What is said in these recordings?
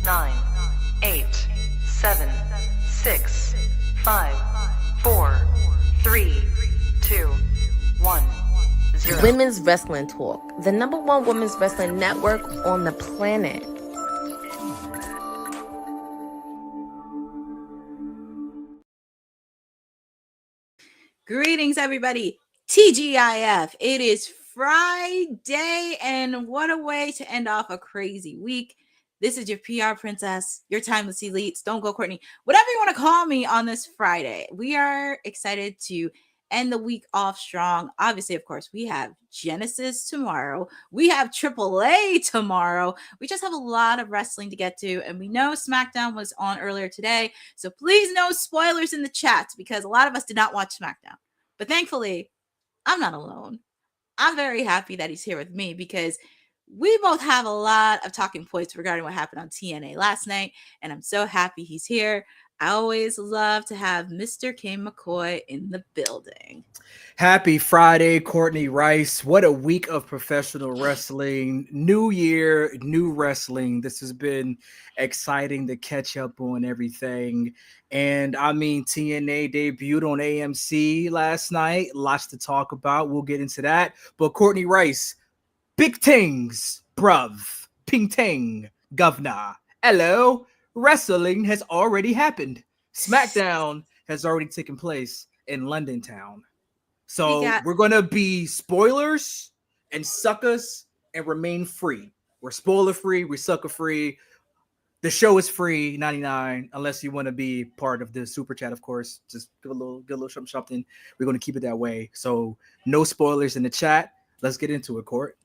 9, 8, 7, 6, 5, 4, 3, 2, 1, 0. Women's Wrestling Talk, the #1 women's wrestling network on the planet. Greetings, everybody. TGIF. It is Friday, and what a way to end off a crazy week. This is your PR princess, your timeless elites. Don't go, Courtney. Whatever you want to call me on this Friday. We are excited to end the week off strong. Obviously, of course, we have Genesis tomorrow. We have AAA tomorrow. We just have a lot of wrestling to get to, and we know SmackDown was on earlier today. So please no spoilers in the chat because a lot of us did not watch SmackDown. But thankfully, I'm not alone. I'm very happy that he's here with me because we both have a lot of talking points regarding what happened on TNA last night, and I'm so happy he's here. I always love to have Mr. Kane McCoy in the building. Happy Friday, Courtney Rice. What a week of professional wrestling. New year, new wrestling. This has been exciting to catch up on everything. And I mean, TNA debuted on AMC last night. Lots to talk about. We'll get into that. But Courtney Rice, big things, bruv. Ping ting, governor. Hello. Wrestling has already happened. SmackDown has already taken place in London town. So we're going to be spoilers and suckers and remain free. We're spoiler free. We're sucker free. The show is free, 99, unless you want to be part of the super chat, of course. Just give a little something. We're going to keep it that way. So no spoilers in the chat. Let's get into it, Court.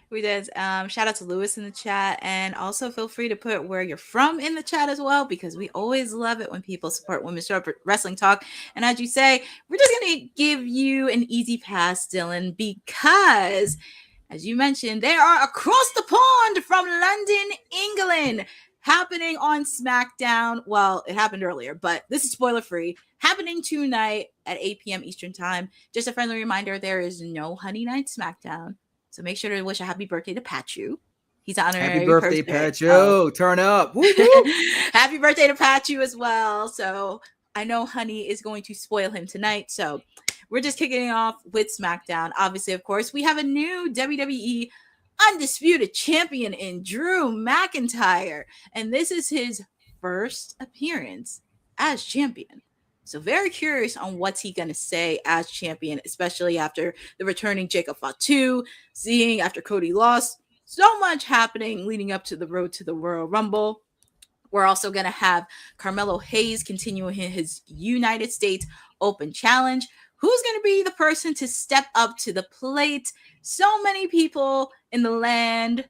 We did. Shout out to Lewis in the chat. And also feel free to put where you're from in the chat as well, because we always love it when people support Women's Wrestling Talk. And as you say, we're just going to give you an easy pass, Dylan, because as you mentioned, they are across the pond from London, England, happening on SmackDown. Well, it happened earlier, but this is spoiler free. Happening tonight at 8 p.m. Eastern time. Just a friendly reminder, there is no Honey Night SmackDown. So make sure to wish a happy birthday to Pachu. He's honoring happy birthday, person. Pachu. Turn up. Happy birthday to Pachu as well. So I know Honey is going to spoil him tonight. So we're just kicking it off with SmackDown. Obviously, of course, we have a new WWE Undisputed Champion in Drew McIntyre. And this is his first appearance as champion. So very curious on what's he going to say as champion, especially after the returning Jacob Fatu, seeing after Cody lost. So much happening leading up to the road to the Royal Rumble. We're also going to have Carmelo Hayes continuing his United States Open Challenge. Who's going to be the person to step up to the plate? So many people in the land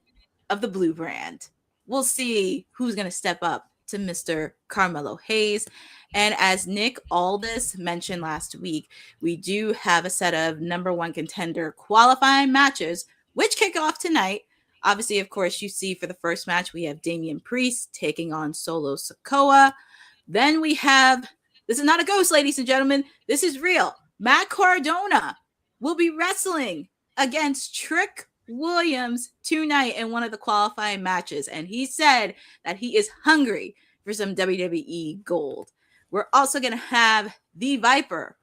of the blue brand. We'll see who's going to step up to Mr. Carmelo Hayes. And as Nick Aldis mentioned last week, we do have a set of #1 contender qualifying matches, which kick off tonight. Obviously, of course, you see for the first match, we have Damian Priest taking on Solo Sikoa. Then we have, this is not a ghost, ladies and gentlemen. This is real. Matt Cardona will be wrestling against Trick Williams tonight in one of the qualifying matches. And he said that he is hungry for some WWE gold. We're also going to have the Viper,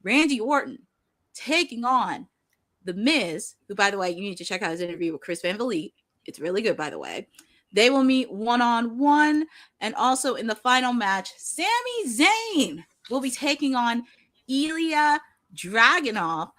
Randy Orton, taking on The Miz, who, by the way, you need to check out his interview with Chris Van Vliet. It's really good, by the way. They will meet one-on-one. And also in the final match, Sami Zayn will be taking on Ilya Dragunov.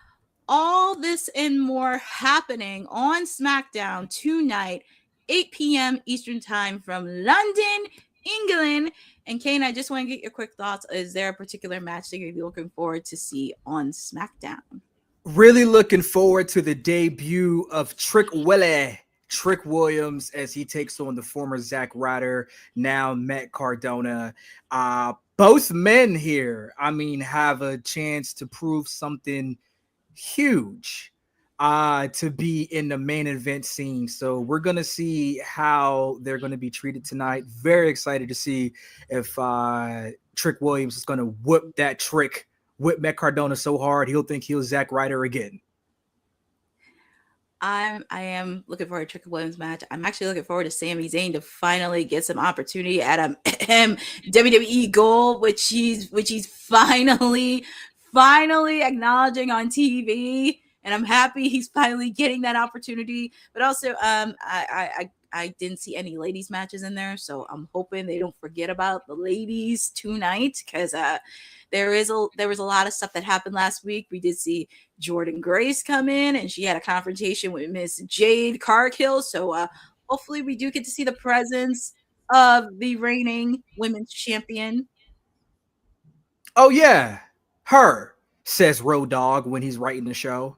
All this and more happening on SmackDown tonight, 8 p.m. Eastern time from London, England. And Kane, I just want to get your quick thoughts. Is there a particular match that you're looking forward to see on SmackDown? Really looking forward to the debut of Trick Williams, as he takes on the former Zack Ryder, now Matt Cardona. Both men here, I mean, have a chance to prove something huge to be in the main event scene. So we're going to see how they're going to be treated tonight. Very excited to see if Trick Williams is going to whip Matt Cardona so hard he'll think he'll Zack Ryder again. I am looking forward to Trick Williams match. I'm actually looking forward to Sami Zayn to finally get some opportunity at a WWE Gold, which he's finally acknowledging on TV, and I'm happy he's finally getting that opportunity. But also, I didn't see any ladies matches in there, so I'm hoping they don't forget about the ladies tonight, because there was a lot of stuff that happened last week. We did see Jordan Grace come in, and she had a confrontation with Miss Jade Cargill. So hopefully we do get to see the presence of the reigning women's champion. Oh yeah, her, says Road Dogg when he's writing the show.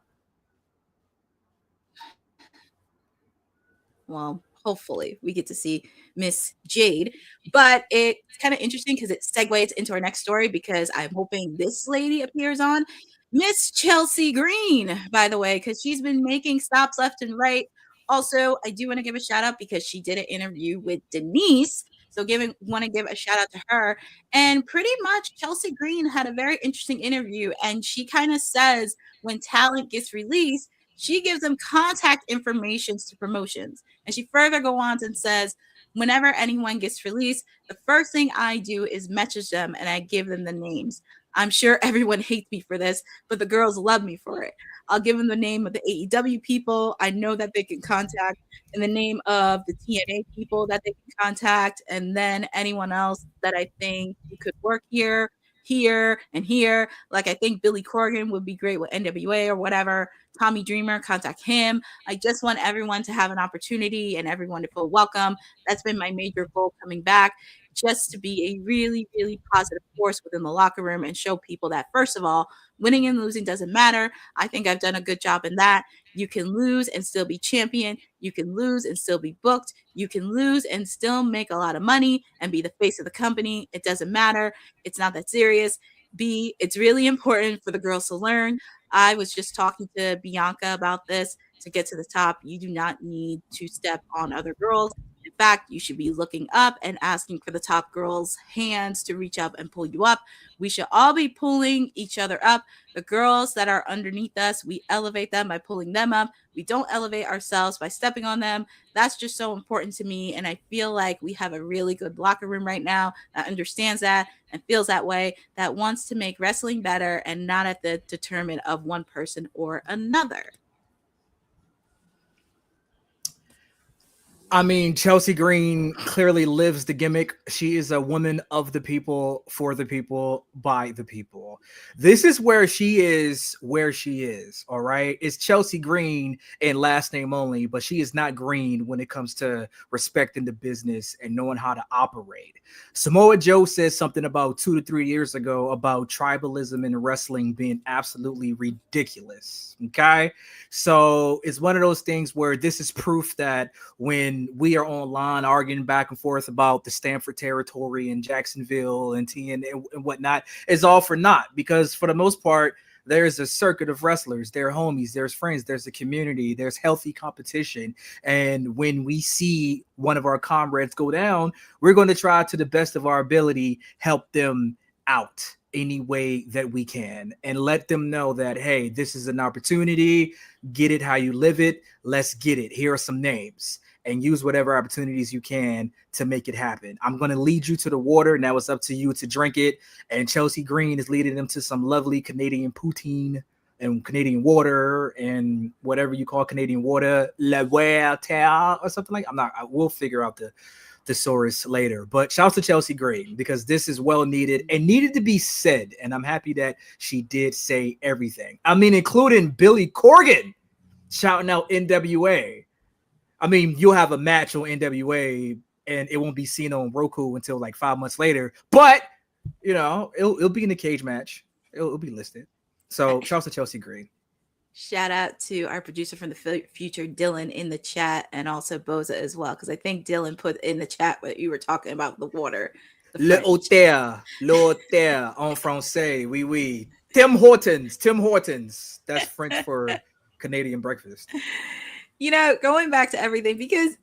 Well, hopefully we get to see Miss Jade. But it's kind of interesting because it segues into our next story, because I'm hoping this lady appears on. Miss Chelsea Green, by the way, because she's been making stops left and right. Also, I do want to give a shout out because she did an interview with Denise. So want to give a shout out to her. And pretty much Chelsea Green had a very interesting interview. And she kind of says when talent gets released, she gives them contact information to promotions. And she further goes on and says, whenever anyone gets released, the first thing I do is message them and I give them the names. I'm sure everyone hates me for this, but the girls love me for it. I'll give them the name of the AEW people I know that they can contact, and the name of the TNA people that they can contact, and then anyone else that I think could work here, and here. Like, I think Billy Corgan would be great with NWA or whatever. Tommy Dreamer, contact him. I just want everyone to have an opportunity and everyone to feel welcome. That's been my major goal coming back, just to be a really, really positive force within the locker room and show people that, first of all, winning and losing doesn't matter. I think I've done a good job in that. You can lose and still be champion. You can lose and still be booked. You can lose and still make a lot of money and be the face of the company. It doesn't matter. It's not that serious. B, it's really important for the girls to learn. I was just talking to Bianca about this. To get to the top, you do not need to step on other girls. In fact, you should be looking up and asking for the top girls' hands to reach up and pull you up. We should all be pulling each other up. The girls that are underneath us, we elevate them by pulling them up. We don't elevate ourselves by stepping on them. That's just so important to me. And I feel like we have a really good locker room right now that understands that and feels that way, that wants to make wrestling better and not at the determinant of one person or another. I mean, Chelsea Green clearly lives the gimmick. She is a woman of the people, for the people, by the people. This is where she is, all right? It's Chelsea Green in last name only, but she is not green when it comes to respecting the business and knowing how to operate. Samoa Joe says something about 2 to 3 years ago about tribalism in wrestling being absolutely ridiculous, okay? So it's one of those things where this is proof that when we are online arguing back and forth about the Stanford territory and Jacksonville and TNA and whatnot, it's all for naught, because for the most part, there's a circuit of wrestlers, there are homies, there's friends, there's a community, there's healthy competition. And when we see one of our comrades go down, we're going to try to the best of our ability, help them out any way that we can and let them know that, hey, this is an opportunity. Get it how you live it. Let's get it. Here are some names, and use whatever opportunities you can to make it happen. I'm going to lead you to the water. Now it's up to you to drink it. And Chelsea Green is leading them to some lovely Canadian poutine and Canadian water and whatever you call Canadian water, La Welton or something like. I will figure out the thesaurus later. But shout out to Chelsea Green, because this is well needed and needed to be said. And I'm happy that she did say everything. I mean, including Billy Corgan shouting out NWA. I mean, you'll have a match on NWA and it won't be seen on Roku until like 5 months later. But, you know, it'll be in the cage match. It'll be listed. So shout out to Chelsea Green. Shout out to our producer from the future, Dylan, in the chat, and also Boza as well, because I think Dylan put in the chat what you were talking about, the water. Le hôtel en français, oui, oui. Tim Hortons. That's French for Canadian breakfast. You know, going back to everything, because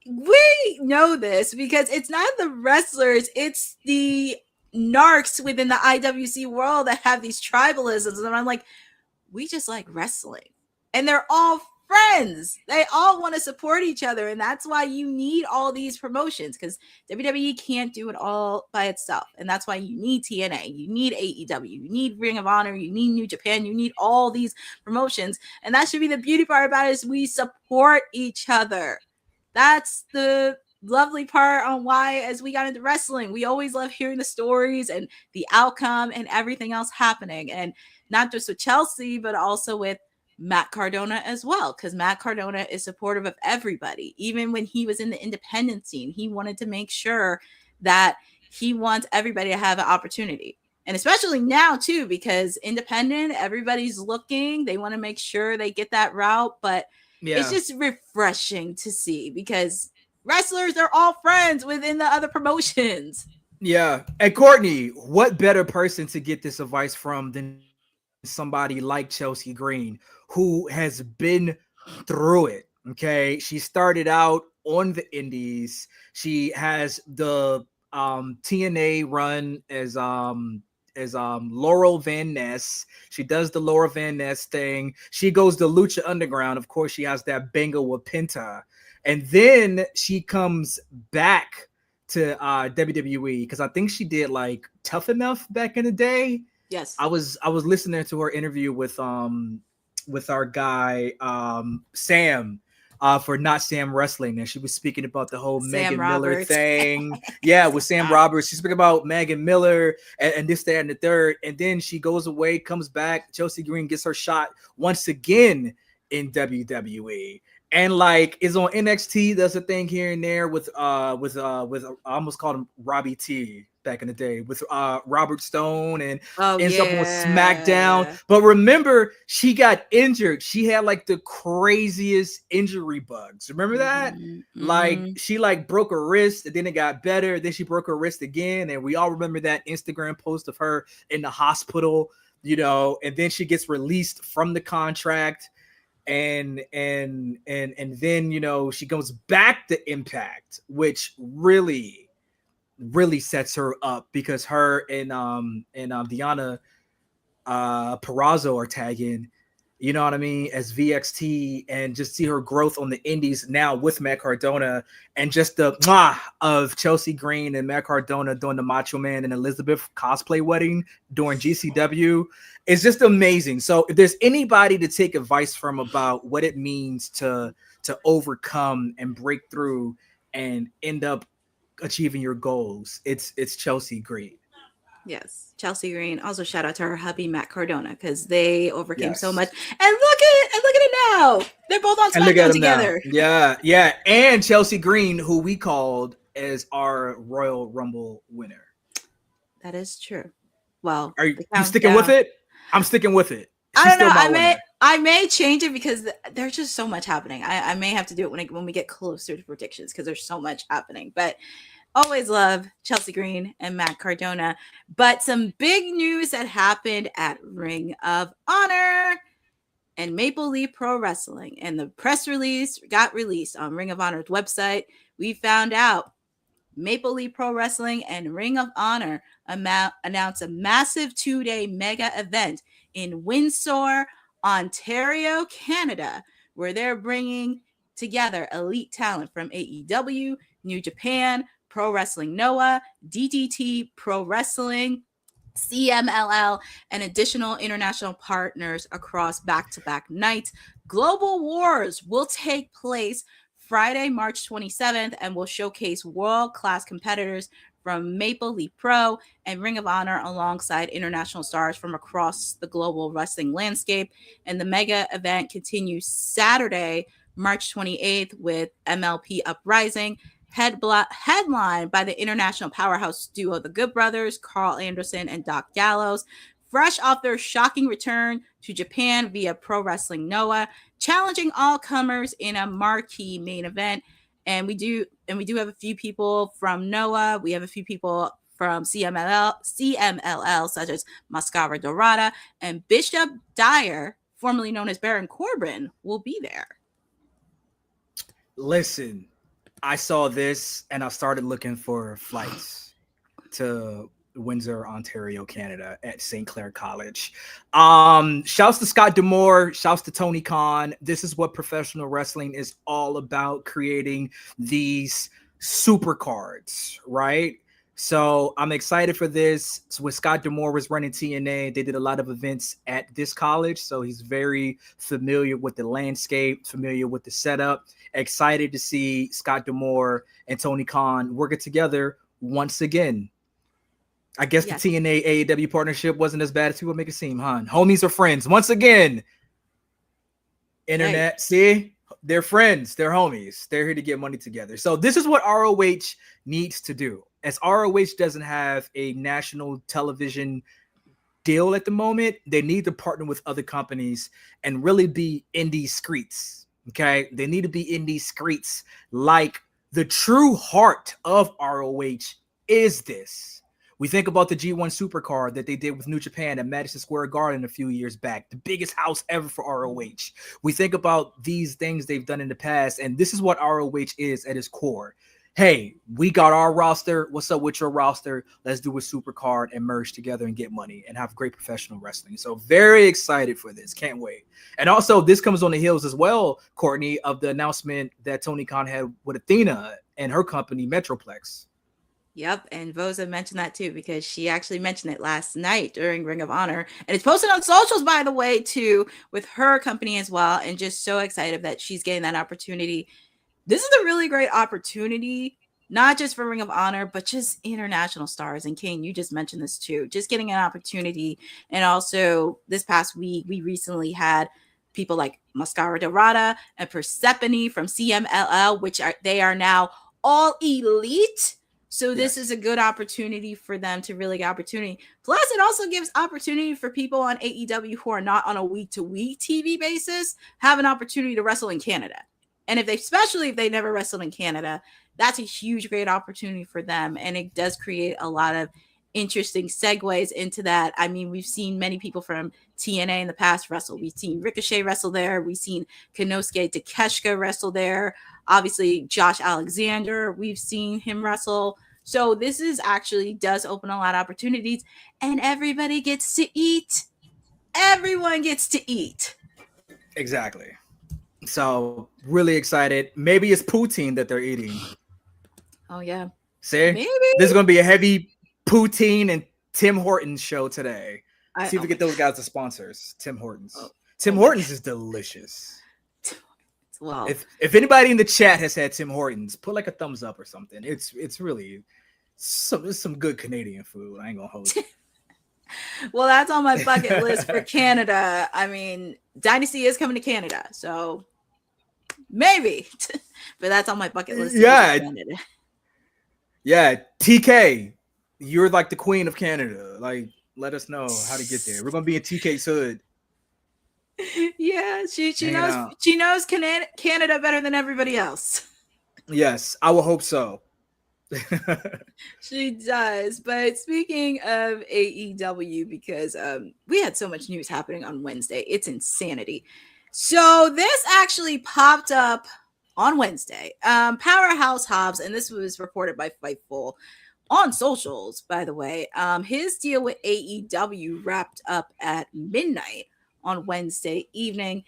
we know this, because it's not the wrestlers, it's the narcs within the IWC world that have these tribalisms. And I'm like, we just like wrestling. And they're all friends. They all want to support each other. And that's why you need all these promotions, because WWE can't do it all by itself. And that's why you need TNA, you need AEW, you need Ring of Honor, you need New Japan, you need all these promotions. And that should be the beauty part about it, is we support each other. That's the lovely part on why, as we got into wrestling, we always love hearing the stories and the outcome and everything else happening. And not just with Chelsea, but also with Matt Cardona as well, because Matt Cardona is supportive of everybody. Even when he was in the independent scene, he wanted to make sure that he wants everybody to have an opportunity. And especially now too, because independent, everybody's looking, they want to make sure they get that route. But it's just refreshing to see, because wrestlers are all friends within the other promotions. Yeah. And Courtney, what better person to get this advice from than somebody like Chelsea Green, who has been through it. Okay. She started out on the indies. She has the TNA run as Laurel Van Ness. She does the Laurel Van Ness thing. She goes to Lucha Underground. Of course, she has that banger with Penta. And then she comes back to WWE, because I think she did like Tough Enough back in the day. Yes. I was listening to her interview with our guy Sam for Not Sam Wrestling, and she was speaking about the whole Megan Miller thing. Yeah, with Sam Roberts. She's speaking about Megan Miller and this, that, and the third. And then she goes away, comes back. Chelsea Green gets her shot once again in WWE. And like is on NXT, does a thing here and there with I almost called him Robbie T back in the day, with Robert Stone, and ends up on SmackDown. But remember, she got injured. She had like the craziest injury bugs. Remember that? Like she like broke her wrist, and then it got better. Then she broke her wrist again, and we all remember that Instagram post of her in the hospital, you know. And then she gets released from the contract. And then, you know, she goes back to Impact, which really sets her up, because her and Deonna Purrazzo are tagging, you know what I mean, as VXT, and just see her growth on the indies now with Matt Cardona, and just the of Chelsea Green and Matt Cardona doing the Macho Man and Elizabeth cosplay wedding during GCW. It's just amazing. So if there's anybody to take advice from about what it means to overcome and break through and end up achieving your goals, it's Chelsea Green. Yes, Chelsea Green. Also, shout out to her hubby Matt Cardona, because they overcame so much. And look at it now. They're both on SmackDown together. Now. Yeah. And Chelsea Green, who we called as our Royal Rumble winner. That is true. Well, are you sticking with it? I'm sticking with it. I don't know. I may change it, because there's just so much happening. I may have to do it when we get closer to predictions, because there's so much happening. But always love Chelsea Green and Matt Cardona. But some big news that happened at Ring of Honor and Maple Leaf Pro Wrestling. And the press release got released on Ring of Honor's website. We found out Maple Leaf Pro Wrestling and Ring of Honor announced a massive 2-day mega event in Windsor, Ontario, Canada, where they're bringing together elite talent from AEW, New Japan, Pro Wrestling Noah, DDT Pro Wrestling, CMLL, and additional international partners across back-to-back nights. Global Wars will take place Friday, March 27th, and will showcase world-class competitors from Maple Leaf Pro and Ring of Honor, alongside international stars from across the global wrestling landscape. And the mega event continues Saturday, March 28th, with MLP Uprising, headlined by the international powerhouse duo, the Good Brothers, Carl Anderson and Doc Gallows, fresh off their shocking return to Japan via Pro Wrestling Noah, challenging all comers in a marquee main event. And we do have a few people from Noah. We have a few people from CMLL, such as Mascara Dorada, and Bishop Dyer, formerly known as Baron Corbin, will be there. Listen, I saw this and I started looking for flights to Windsor, Ontario, Canada, at St. Clair College. Shouts to Scott D'Amore, shouts to Tony Khan. This is what professional wrestling is all about, creating these super cards, right? So I'm excited for this. So when Scott D'Amore was running TNA, they did a lot of events at this college. So he's very familiar with the landscape, familiar with the setup. Excited to see Scott D'Amore and Tony Khan working together once again. I guess the TNA AEW partnership wasn't as bad as people make it seem, huh? Homies are friends. Once again, internet, see? They're friends. They're homies. They're here to get money together. So this is what ROH needs to do. As ROH doesn't have a national television deal at the moment, they need to partner with other companies and really be indie streets, okay? They need to be indie streets like the true heart of ROH is this. We think about the G1 Supercard that they did with New Japan at Madison Square Garden a few years back, the biggest house ever for ROH. We think about these things they've done in the past, and this is what ROH is at its core. Hey, we got our roster. What's up with your roster? Let's do a Supercard and merge together and get money and have great professional wrestling. So very excited for this. Can't wait. And also, this comes on the heels as well, Courtney, of the announcement that Tony Khan had with Athena and her company, Metroplex. Yep, and Voza mentioned that too, because she actually mentioned it last night during Ring of Honor. And it's posted on socials, by the way, too, with her company as well. And just so excited that she's getting that opportunity. This is a really great opportunity, not just for Ring of Honor, but just international stars. And Kane, you just mentioned this too, just getting an opportunity. And also this past week, we recently had people like Mascara Dorada and Persephone from CMLL, which they are now all elite. So this is a good opportunity for them to really get opportunity. Plus, it also gives opportunity for people on AEW who are not on a week-to-week TV basis, have an opportunity to wrestle in Canada. And especially if they never wrestled in Canada, that's a huge, great opportunity for them. And it does create a lot of interesting segues into that. I mean, we've seen many people from TNA in the past wrestle. We've seen Ricochet wrestle there. We've seen Konosuke Takeshita wrestle there. Obviously, Josh Alexander, we've seen him wrestle. So this is actually does open a lot of opportunities, and everybody gets to eat. Everyone gets to eat. Exactly. So really excited. Maybe it's poutine that they're eating. Oh, yeah. See? Maybe. This is going to be a heavy poutine and Tim Hortons show today. See if we get those guys as sponsors. Tim Hortons. Tim Hortons is delicious. Well, if anybody in the chat has had Tim Hortons, put like a thumbs up or something. It's really some good Canadian food. I ain't gonna hold you. Well, that's on my bucket list for Canada. I mean, Dynasty is coming to Canada, so maybe. But that's on my bucket list. Yeah. Yeah, TK, you're like the queen of Canada. Like, let us know how to get there. We're gonna be in TK's hood. Yeah, she knows Canada better than everybody else. Yes, I will hope so. She does. But speaking of AEW, because we had so much news happening on Wednesday, it's insanity. So this actually popped up on Wednesday. Powerhouse Hobbs, and this was reported by Fightful on socials, by the way. His deal with AEW wrapped up at midnight on Wednesday evening.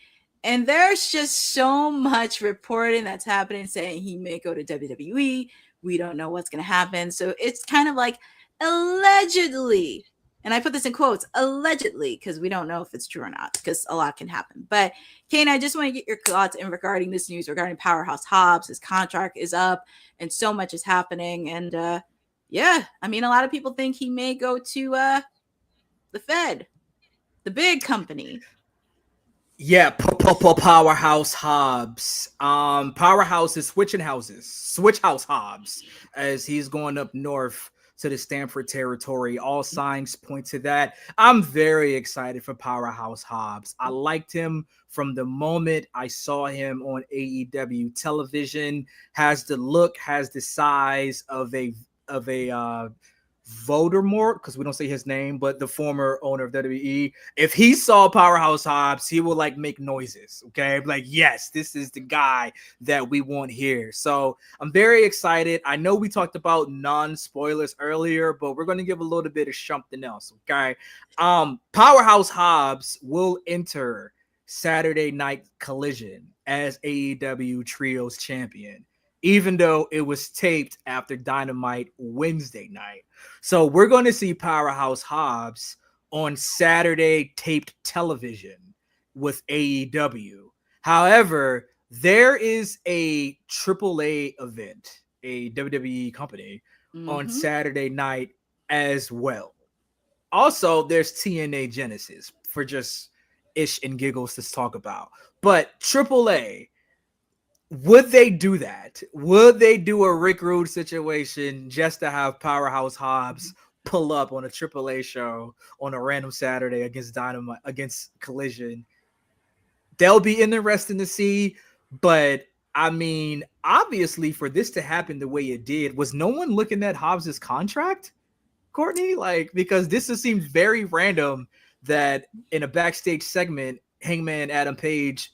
And there's just so much reporting that's happening saying he may go to WWE. We don't know what's going to happen. So it's kind of like allegedly, and I put this in quotes, allegedly, because we don't know if it's true or not, because a lot can happen. But Kane, I just want to get your thoughts in regarding this news regarding Powerhouse Hobbs. His contract is up and so much is happening. And yeah, I mean, a lot of people think he may go to the Fed, the big company. Yeah, Powerhouse Hobbs. Powerhouse is switch house Hobbs, as he's going up north to the Stanford territory. All signs point to that. I'm very excited for Powerhouse Hobbs. I liked him from the moment I saw him on AEW television. Has the look, has the size of a Voldemort, because we don't say his name, but the former owner of WWE, if he saw Powerhouse Hobbs, he will like make noises. Okay, like, yes, this is the guy that we want here. So I'm very excited. I know we talked about non-spoilers earlier, but we're going to give a little bit of something else. Okay, Powerhouse Hobbs will enter Saturday Night Collision as AEW Trios champion, even though it was taped after Dynamite Wednesday night. So we're going to see Powerhouse Hobbs on Saturday taped television with AEW. However, there is a AAA event, a WWE company, on Saturday night as well. Also, there's TNA Genesis for just ish and giggles to talk about. But AAA, would they do that? Would they do a Rick Rude situation just to have Powerhouse Hobbs pull up on a AAA show on a random Saturday against Dynamite, against Collision? They'll be interesting to see, but I mean, obviously, for this to happen the way it did, was no one looking at Hobbs's contract, Courtney? Like, because this just seemed very random that in a backstage segment, Hangman Adam Page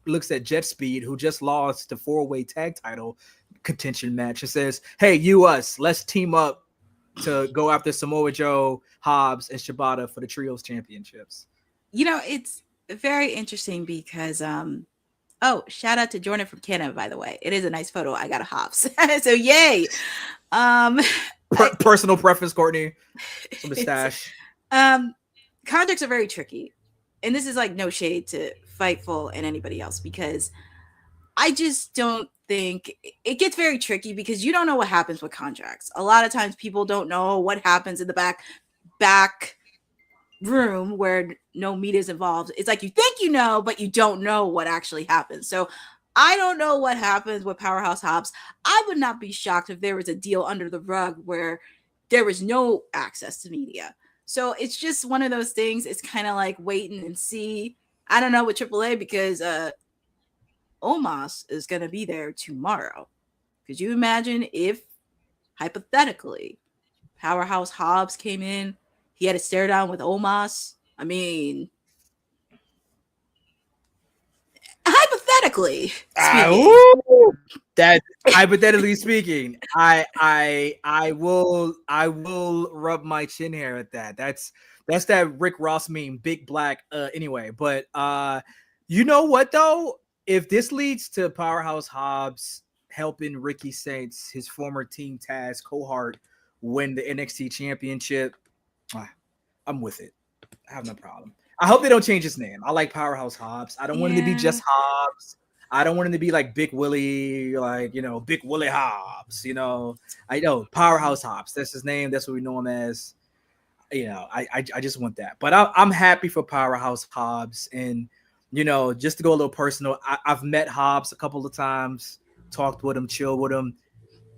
looks at Jet Speed, who just lost the 4-way tag title contention match, and says, "Hey, let's team up to go after Samoa Joe, Hobbs, and Shibata for the Trios championships." You know, it's very interesting because shout out to Jordan from Canada, by the way. It is a nice photo. I got a Hobbs. So yay. Personal preference, Courtney. Some mustache. Contracts are very tricky. And this is like no shade to Fightful and anybody else, because I just don't think it gets very tricky because you don't know what happens with contracts. A lot of times people don't know what happens in the back room where no meat is involved. It's like you think you know, but you don't know what actually happens. So I don't know what happens with Powerhouse Hobbs. I would not be shocked if there was a deal under the rug where there was no access to media. So it's just one of those things. It's kind of like waiting and see. I don't know with AAA because Omos is going to be there tomorrow. Could you imagine if, hypothetically, Powerhouse Hobbs came in, he had to stare down with Omos? I mean, hypothetically speaking. That hypothetically speaking, I will rub my chin hair at that. That's that Rick Ross meme, big black. Anyway, but you know what though? If this leads to Powerhouse Hobbs helping Ricky Saints, his former team Taz cohort, win the NXT championship, I'm with it. I have no problem. I hope they don't change his name. I like Powerhouse Hobbs. I don't want him to be just Hobbs. I don't want him to be like Big Willie, like, Big Willie Hobbs. I know Powerhouse Hobbs. That's his name. That's what we know him as. I just want that. But I'm happy for Powerhouse Hobbs. And, just to go a little personal, I've met Hobbs a couple of times, talked with him, chilled with him.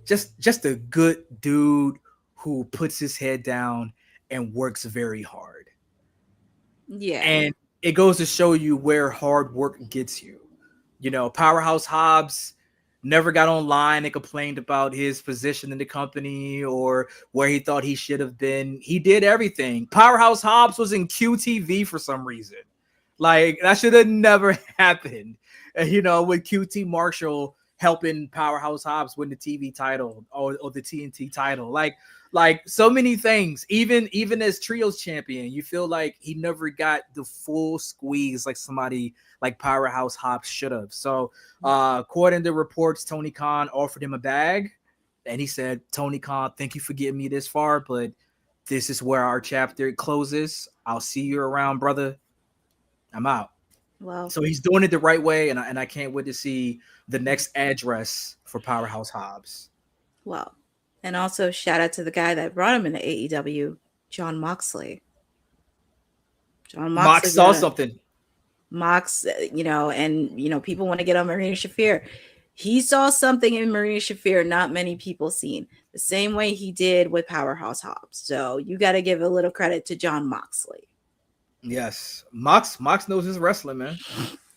Just a good dude who puts his head down and works very hard. Yeah. And it goes to show you where hard work gets you. Powerhouse Hobbs never got online and complained about his position in the company or where he thought he should have been. He did everything. Powerhouse Hobbs was in QTV for some reason. Like, that should have never happened. With QT Marshall helping Powerhouse Hobbs win the TV title or the TNT title. Like so many things, even as Trios champion, you feel like he never got the full squeeze like somebody like Powerhouse Hobbs should have. So according to reports, Tony Khan offered him a bag and he said, "Tony Khan, thank you for getting me this far, but this is where our chapter closes. I'll see you around, brother. I'm out." Wow. So he's doing it the right way, and I can't wait to see the next address for Powerhouse Hobbs. Well, and also shout out to the guy that brought him into AEW, Jon Moxley. Mox saw something. Mox, people want to get on Marina Shafir. He saw something in Marina Shafir not many people seen, the same way he did with Powerhouse Hobbs. So you got to give a little credit to Jon Moxley. Yes, Mox knows his wrestling, man.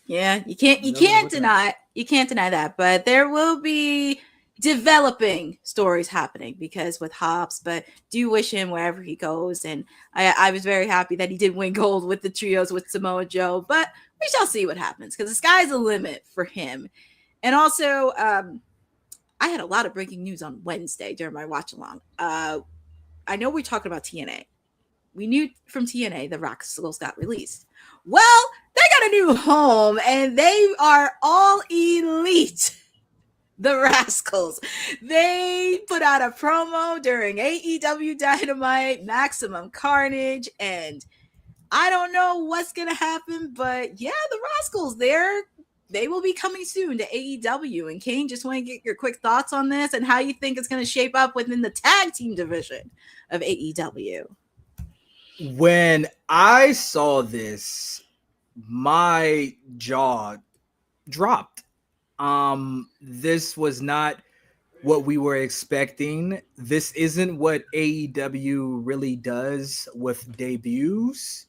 Yeah, you can't deny that. But there will be developing stories happening because with Hobbs, but do wish him wherever he goes. And I was very happy that he did win gold with the trios with Samoa Joe, but we shall see what happens because the sky's the limit for him. And also, I had a lot of breaking news on Wednesday during my watch along. I know we talked about TNA. We knew from TNA the Rascals got released. Well, they got a new home and they are all elite. The Rascals. They put out a promo during AEW Dynamite, Maximum Carnage, and I don't know what's going to happen, but yeah, the Rascals, they will be coming soon to AEW. And Kane, just want to get your quick thoughts on this and how you think it's going to shape up within the tag team division of AEW. When I saw this, my jaw dropped. This was not what we were expecting. This isn't what AEW really does with debuts.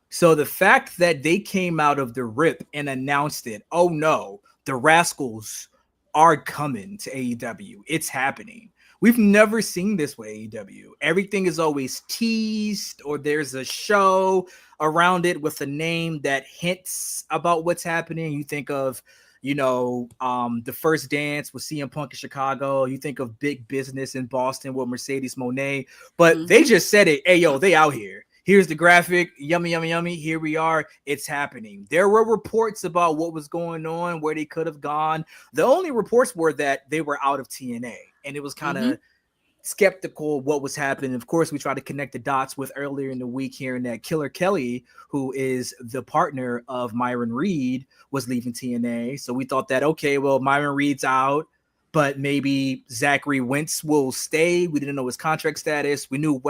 So the fact that they came out of the rip and announced it, oh no, the Rascals are coming to AEW. It's happening. We've never seen this with AEW. Everything is always teased or there's a show around it with a name that hints about what's happening. You think of the First Dance with CM Punk in Chicago. You think of Big Business in Boston with Mercedes Moné. But they just said it. Hey, yo, they out here. Here's the graphic. Yummy, yummy, yummy. Here we are. It's happening. There were reports about what was going on, where they could have gone. The only reports were that they were out of TNA. And it was kind of skeptical what was happening. Of course, we tried to connect the dots with earlier in the week hearing that Killer Kelly, who is the partner of Myron Reed, was leaving TNA. So we thought that, okay, well, Myron Reed's out, but maybe Zachary Wentz will stay. We didn't know his contract status. We knew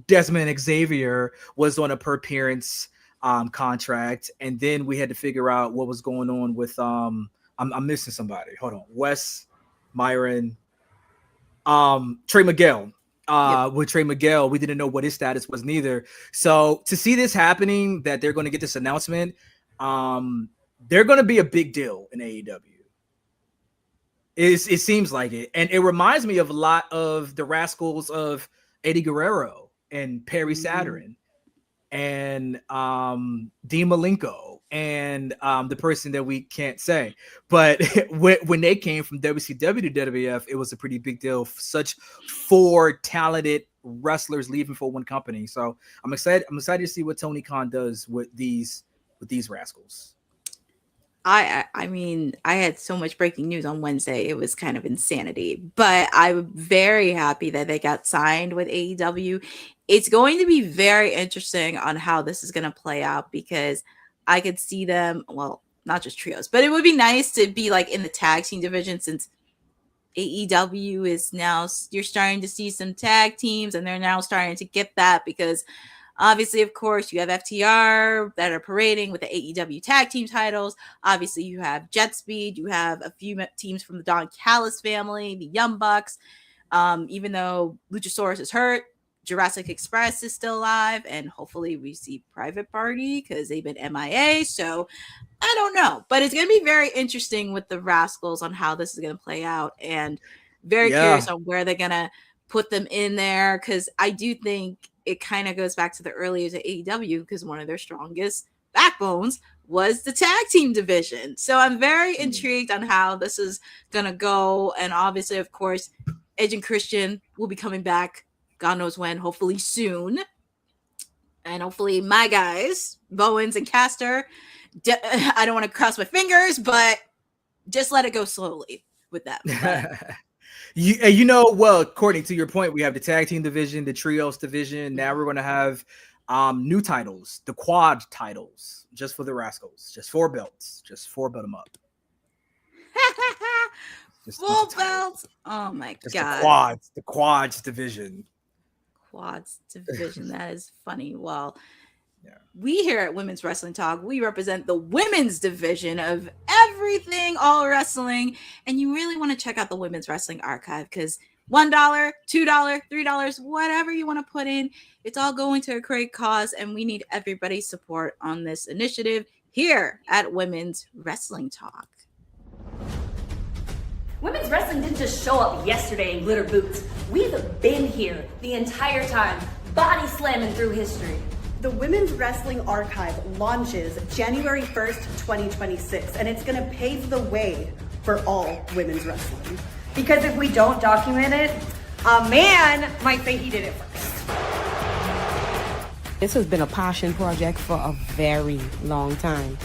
Desmond Xavier was on a per appearance contract. And then we had to figure out what was going on with, I'm missing somebody. Hold on. Wes, Myron, Trey Miguel. With Trey Miguel, we didn't know what his status was neither. So to see this happening, that they're going to get this announcement, they're going to be a big deal in AEW. It seems like it. And it reminds me of a lot of the Rascals of Eddie Guerrero and Perry Saturn and Dean Malenko and the person that we can't say. But when they came from WCW to WWF, it was a pretty big deal. Such 4 talented wrestlers leaving for one company. So I'm excited to see what Tony Khan does with these Rascals. I mean, I had so much breaking news on Wednesday. It was kind of insanity, but I'm very happy that they got signed with AEW. It's going to be very interesting on how this is going to play out because I could see them, well, not just trios, but it would be nice to be like in the tag team division since AEW is now, you're starting to see some tag teams and they're now starting to get that because obviously, of course, you have FTR that are parading with the AEW tag team titles. Obviously, you have Jet Speed. You have a few teams from the Don Callis family, the Young Bucks. Even though Luchasaurus is hurt, Jurassic Express is still alive. And hopefully we see Private Party because they've been MIA. So I don't know. But it's going to be very interesting with the Rascals on how this is going to play out. And very curious on where they're going to put them in there because I do think it kind of goes back to the earlier to AEW because one of their strongest backbones was the tag team division. So I'm very intrigued on how this is going to go. And obviously, of course, Edge and Christian will be coming back. God knows when, hopefully soon. And hopefully my guys, Bowens and Caster, I don't want to cross my fingers, but just let it go slowly with them. Well, Courtney, to your point, we have the tag team division, the trios division. Now we're going to have new titles, the quad titles, just for the Rascals, just 4 belts, just 4 belt them up. Full belts. Oh my God. The quads division. Quads division. That is funny. Well, we here at Women's Wrestling Talk, we represent the women's division of everything, all wrestling. And you really want to check out the Women's Wrestling Archive because $1, $2, $3, whatever you want to put in, it's all going to a great cause. And we need everybody's support on this initiative here at Women's Wrestling Talk. Women's wrestling didn't just show up yesterday in glitter boots. We've been here the entire time, body slamming through history. The Women's Wrestling Archive launches January 1st, 2026, and it's gonna pave the way for all women's wrestling. Because if we don't document it, a man might say he did it first. This has been a passion project for a very long time.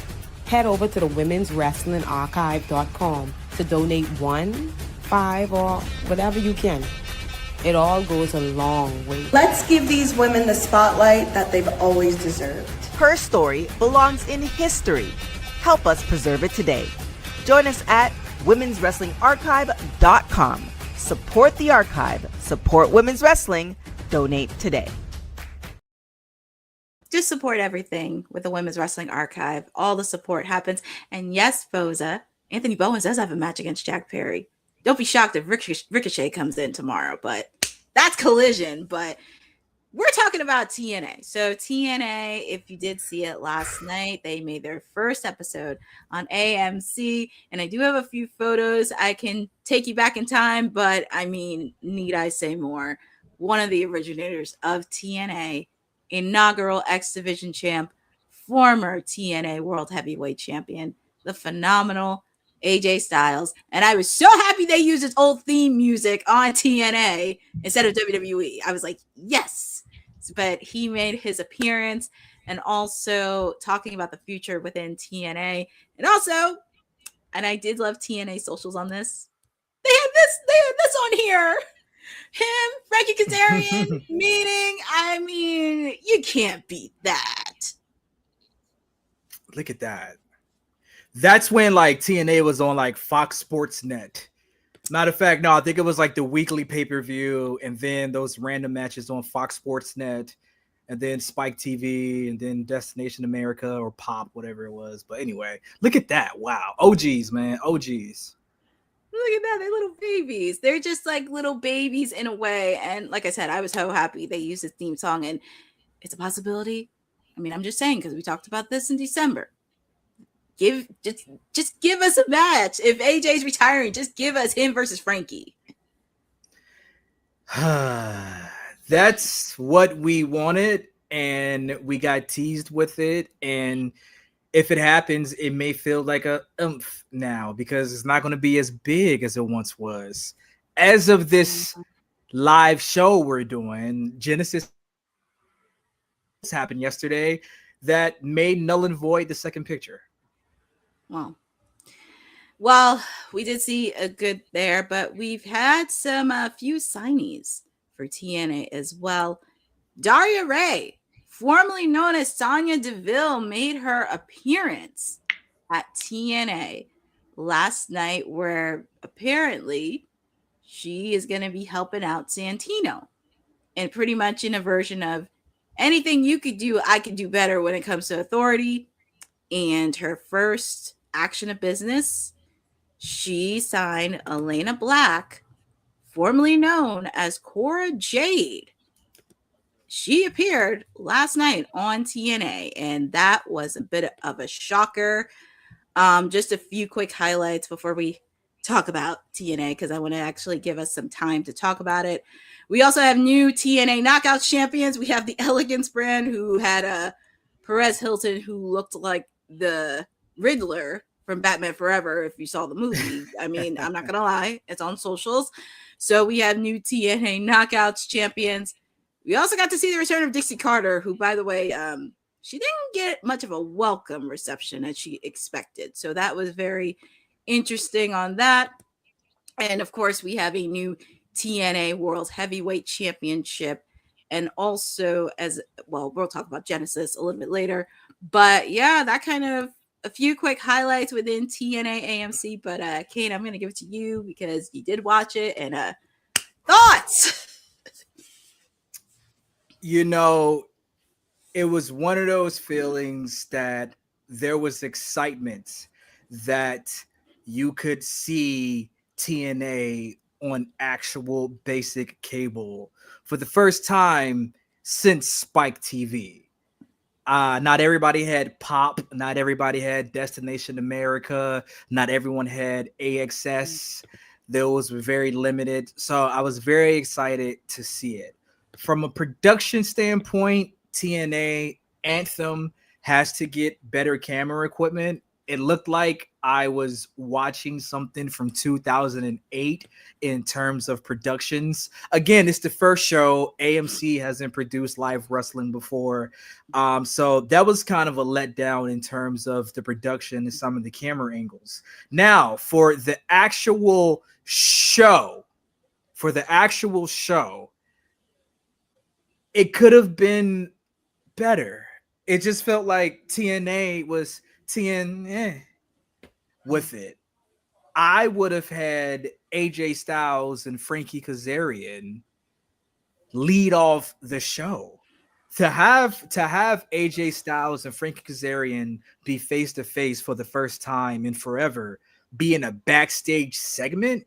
Head over to the womenswrestlingarchive.com to donate 1, 5, or whatever you can. It all goes a long way. Let's give these women the spotlight that they've always deserved. Her story belongs in history. Help us preserve it today. Join us at womenswrestlingarchive.com. Support the archive. Support women's wrestling. Donate today. Just support everything with the Women's Wrestling Archive. All the support happens. And yes, Boza, Anthony Bowens does have a match against Jack Perry. Don't be shocked if Ricochet comes in tomorrow, but that's Collision. But we're talking about TNA. So TNA, if you did see it last night, they made their first episode on AMC. And I do have a few photos. I can take you back in time, but I mean, need I say more? One of the originators of TNA, inaugural X Division champ, former TNA World Heavyweight Champion, the phenomenal AJ Styles. And I was so happy they used his old theme music on TNA instead of WWE. I was like, yes. But he made his appearance and also talking about the future within TNA. And also, and I did love TNA socials on this. They had this on here. Him, Frankie Kazarian meeting. I mean, you can't beat that. Look at that. That's when like TNA was on like Fox Sports Net. Matter of fact, no, I think it was like the weekly pay-per-view and then those random matches on Fox Sports Net and then Spike TV and then Destination America or Pop, whatever it was. But anyway, look at that. Wow. OGs, man. OGs. Look at that. They're little babies. They're just like little babies in a way. And like I said, I was so happy they used his theme song, and it's a possibility. I mean, I'm just saying, because we talked about this in December. Just give us a match. If AJ's retiring, just give us him versus Frankie. That's what we wanted, and we got teased with it. And if it happens, it may feel like a oomph now because it's not going to be as big as it once was. As of this live show we're doing, Genesis happened yesterday that made null and void the second picture. Wow. Well, we did see a good there, but we've had some few signees for TNA as well. Daria Ray, formerly known as Sonya Deville, made her appearance at TNA last night, where apparently she is going to be helping out Santino, and pretty much in a version of anything you could do, I could do better when it comes to authority. And her first action of business, she signed Elena Black, formerly known as Cora Jade. She appeared last night on TNA, and that was a bit of a shocker. Just a few quick highlights before we talk about TNA, because I want to actually give us some time to talk about it. We also have new TNA Knockouts champions. We have the Elegance brand, who had Perez Hilton, who looked like the Riddler from Batman Forever, if you saw the movie. I mean, I'm not going to lie. It's on socials. So we have new TNA Knockouts champions. We also got to see the return of Dixie Carter, who, by the way, she didn't get much of a welcome reception as she expected. So that was very interesting on that. And, of course, we have a new TNA World Heavyweight Championship. And also, as well, we'll talk about Genesis a little bit later. But, yeah, that kind of a few quick highlights within TNA AMC. But, Kane, I'm going to give it to you because you did watch it. And thoughts? You know, it was one of those feelings that there was excitement that you could see TNA on actual basic cable for the first time since Spike TV. Not everybody had Pop. Not everybody had Destination America. Not everyone had AXS. Those were very limited. So I was very excited to see it. From a production standpoint, TNA Anthem has to get better camera equipment. It looked like I was watching something from 2008 in terms of productions. Again, it's the first show. AMC hasn't produced live wrestling before. So that was kind of a letdown in terms of the production and some of the camera angles. Now, for the actual show, it could have been better. It just felt like TNA was TNA with it. I would have had AJ Styles and Frankie Kazarian lead off the show. To have AJ Styles and Frankie Kazarian be face to face for the first time in forever, be in a backstage segment.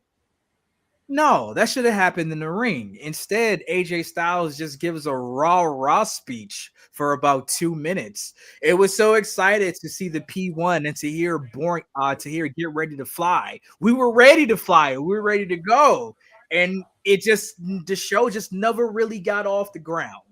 No, that should have happened in the ring. Instead, AJ Styles just gives a raw speech for about 2 minutes. It was so excited to see the P1 and to hear get ready to fly. We were ready to fly. We were ready to go. And the show just never really got off the ground.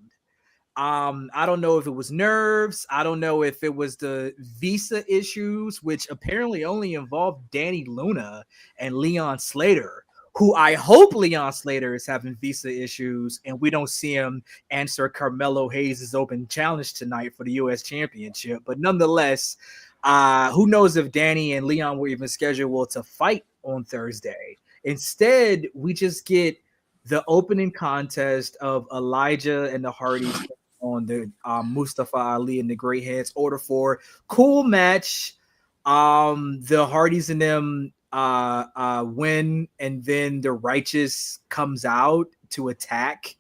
I don't know if it was nerves. I don't know if it was the visa issues, which apparently only involved Danny Luna and Leon Slater, who I hope Leon Slater is having visa issues and we don't see him answer Carmelo Hayes' open challenge tonight for the U.S. Championship. But nonetheless, who knows if Danny and Leon were even scheduled to fight on Thursday. Instead, we just get the opening contest of Elijah and the Hardys on the Mustafa Ali and the Great Heads Order 4. Cool match. The Hardys and them win, and then the Righteous comes out to attack.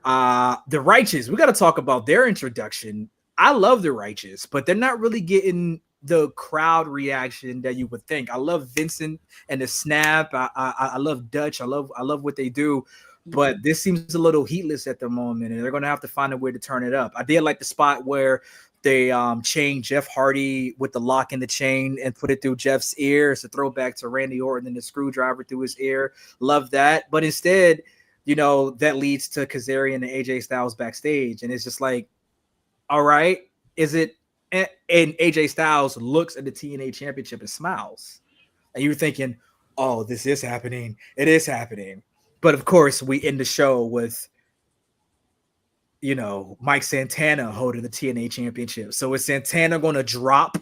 The Righteous, we got to talk about their introduction. I love the Righteous, but they're not really getting the crowd reaction that you would think. I love Vincent and the Snap. I love Dutch. I love what they do, but this seems a little heatless at the moment, and they're gonna have to find a way to turn it up. I did like the spot where they chained Jeff Hardy with the lock in the chain and put it through Jeff's ear. It's a throwback to Randy Orton and the screwdriver through his ear. Love that. But instead, that leads to Kazarian and AJ Styles backstage. And it's just like, all right, is it? And AJ Styles looks at the TNA Championship and smiles. And you're thinking, oh, this is happening. It is happening. But of course, we end the show with Mike Santana holding the TNA Championship. So is Santana going to drop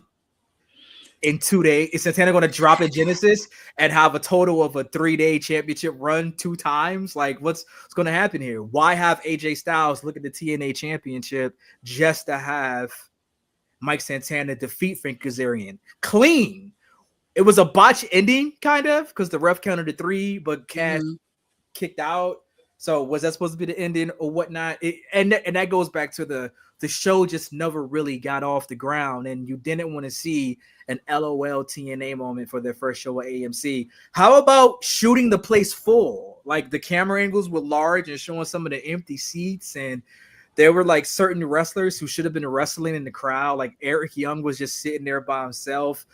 in 2 days? Is Santana going to drop at Genesis and have a total of a 3-day championship run 2 times? Like, what's going to happen here? Why have AJ Styles look at the TNA Championship just to have Mike Santana defeat Frank Kazarian? Clean. It was a botch ending, kind of, because the ref counted to 3, but Cash kicked out. So was that supposed to be the ending or whatnot? And that goes back to the show just never really got off the ground, and you didn't want to see an LOL TNA moment for their first show at AMC. How about shooting the place full? Like the camera angles were large and showing some of the empty seats, and there were like certain wrestlers who should have been wrestling in the crowd. Like Eric Young was just sitting there by himself.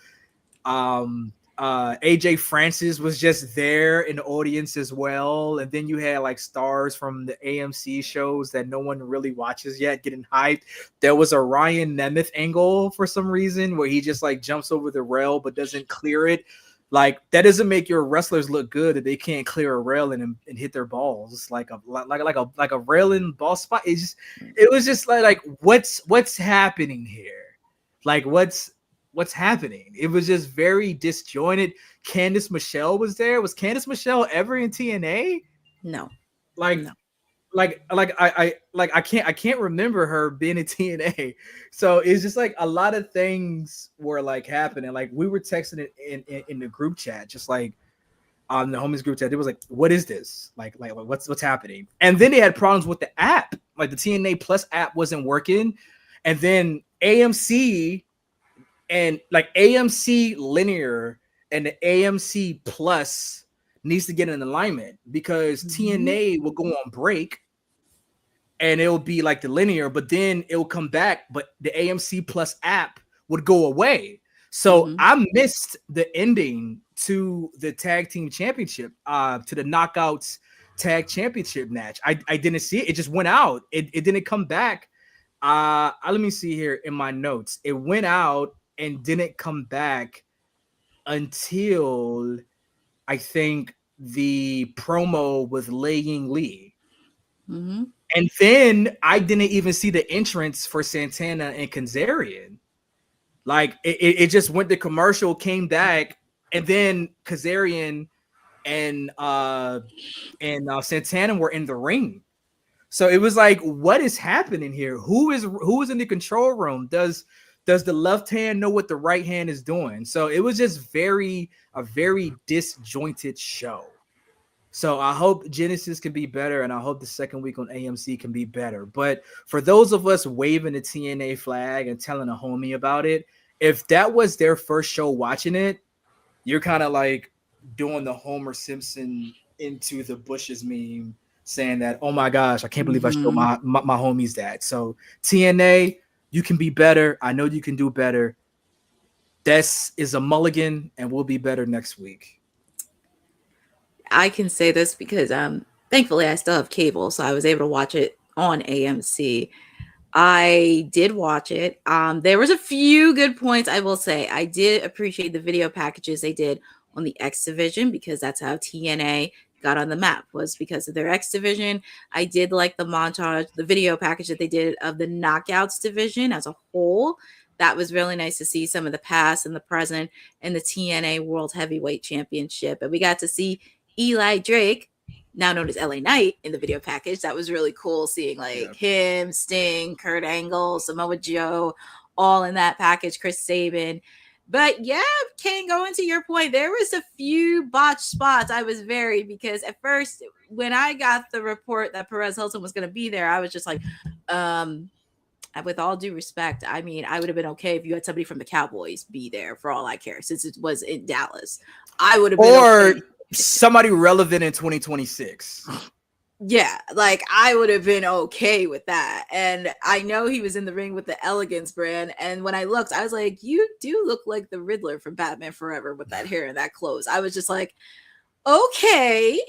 AJ Francis was just there in the audience as well. And then you had like stars from the AMC shows that no one really watches yet getting hyped. There was a Ryan Nemeth angle for some reason where he just like jumps over the rail but doesn't clear it. Like that doesn't make your wrestlers look good if they can't clear a railing and hit their balls like a railing ball spot. It was just like what's happening here? Like what's happening? It was just very disjointed. Candice Michelle was there. Was Candice Michelle ever in TNA? No. No. I can't remember her being in TNA. So it's just like a lot of things were like happening. Like we were texting it in the group chat, just like on the homies group chat. It was like, what is this? Like what's happening? And then they had problems with the app. Like the TNA Plus app wasn't working. And then AMC and like AMC Linear and the AMC Plus needs to get in alignment because TNA will go on break and it'll be like the linear, but then it'll come back, but the AMC Plus app would go away. So I missed the ending to the tag team championship, to the Knockouts tag championship match. I didn't see it. It just went out. It didn't come back. Let me see here in my notes. It went out and didn't come back until I think the promo with Lei Ying Lee. Mm-hmm. And then I didn't even see the entrance for Santana and Kazarian. Like it just went to commercial, came back, and then Kazarian and Santana were in the ring. So it was like, what is happening here? Who is in the control room? Does the left hand know what the right hand is doing? So it was just a very disjointed show. So I hope Genesis can be better, and I hope the second week on AMC can be better. But for those of us waving the TNA flag and telling a homie about it, if that was their first show watching it, you're kind of like doing the Homer Simpson into the bushes meme, saying that, oh my gosh, I can't believe I showed my homies that. So TNA, you can be better. I know you can do better. This is a mulligan, and we'll be better next week. I can say this because thankfully I still have cable, so I was able to watch it on AMC. I did watch it. There was a few good points, I will say. I did appreciate the video packages they did on the X Division, because that's how TNA got on the map, was because of their X Division. I did like the montage, the video package that they did of the Knockouts division as a whole. That was really nice to see some of the past and the present and the TNA World Heavyweight Championship. And we got to see Eli Drake, now known as LA Knight, in the video package. That was really cool, seeing him, Sting, Kurt Angle, Samoa Joe, all in that package, Chris Sabin. But yeah, Kane, going to your point, there was a few botched spots. I was very, because at first when I got the report that Perez Hilton was going to be there, I was just like, with all due respect, I mean, I would have been okay if you had somebody from the Cowboys be there, for all I care, since it was in Dallas. I would have been okay. Somebody relevant in 2026. Yeah, like I would have been okay with that. And I know he was in the ring with the Elegance brand. And when I looked, I was like, you do look like the Riddler from Batman Forever with that hair and that clothes. I was just like, okay.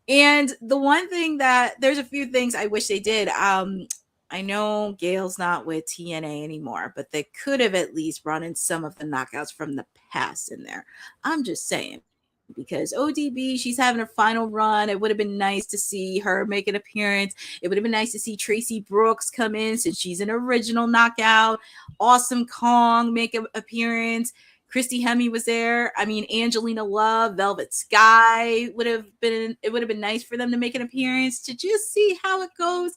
And the one thing that, there's a few things I wish they did. I know Gail's not with TNA anymore, but they could have at least brought in some of the knockouts from the past in there. I'm just saying. Because ODB, she's having her final run. It would have been nice to see her make an appearance. It would have been nice to see Tracy Brooks come in, since she's an original knockout. Awesome Kong make an appearance. Christy Hemme was there. I mean, Angelina Love, Velvet Sky would have been nice for them to make an appearance, to just see how it goes.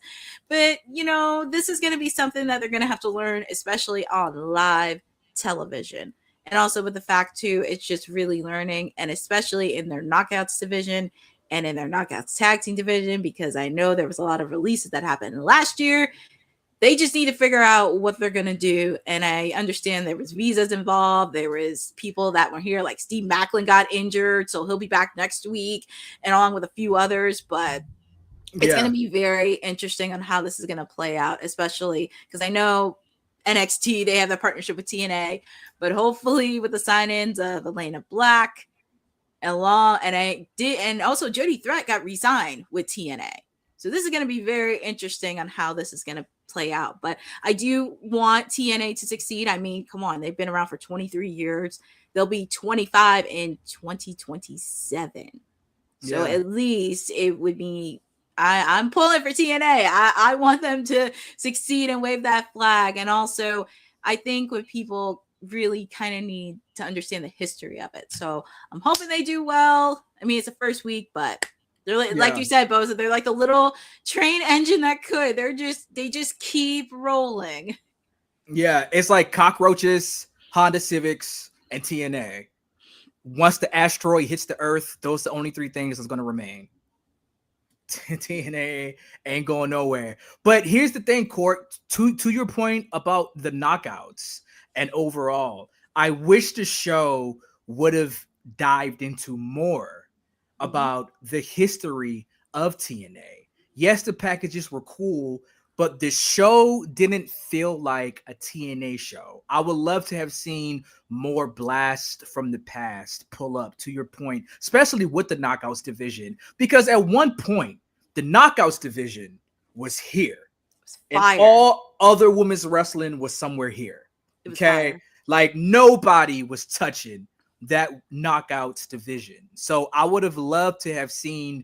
But, you know, this is going to be something that they're going to have to learn, especially on live television. And also with the fact, too, it's just really learning, and especially in their Knockouts division and in their Knockouts tag team division, because I know there was a lot of releases that happened last year. They just need to figure out what they're going to do. And I understand there was visas involved. There was people that were here, like Steve Macklin got injured, so he'll be back next week, and along with a few others. But it's going to be very interesting on how this is going to play out, especially because I know NXT, they have their partnership with TNA, but hopefully with the sign-ins of Elena Black and also Jody Threat got re-signed with TNA. So this is going to be very interesting on how this is going to play out. But I do want TNA to succeed. I mean, come on, they've been around for 23 years. They'll be 25 in 2027. So at least it would be, I'm pulling for TNA. I want them to succeed and wave that flag. And also, I think what people really kind of need to understand the history of it. So I'm hoping they do well. I mean, it's the first week, but they're like you said, Boza, they're like a little train engine that could. They just keep rolling. Yeah, it's like cockroaches, Honda Civics, and TNA. Once the asteroid hits the Earth, those are the only three things that's going to remain. TNA ain't going nowhere. But here's the thing, Court, to your point about the knockouts and overall, I wish the show would have dived into more about the history of TNA. Yes, the packages were cool, but the show didn't feel like a TNA show. I would love to have seen more blast from the past pull up, to your point, especially with the Knockouts division, because at one point the Knockouts division was here and all other women's wrestling was somewhere here. Okay, like nobody was touching that Knockouts division. So I would have loved to have seen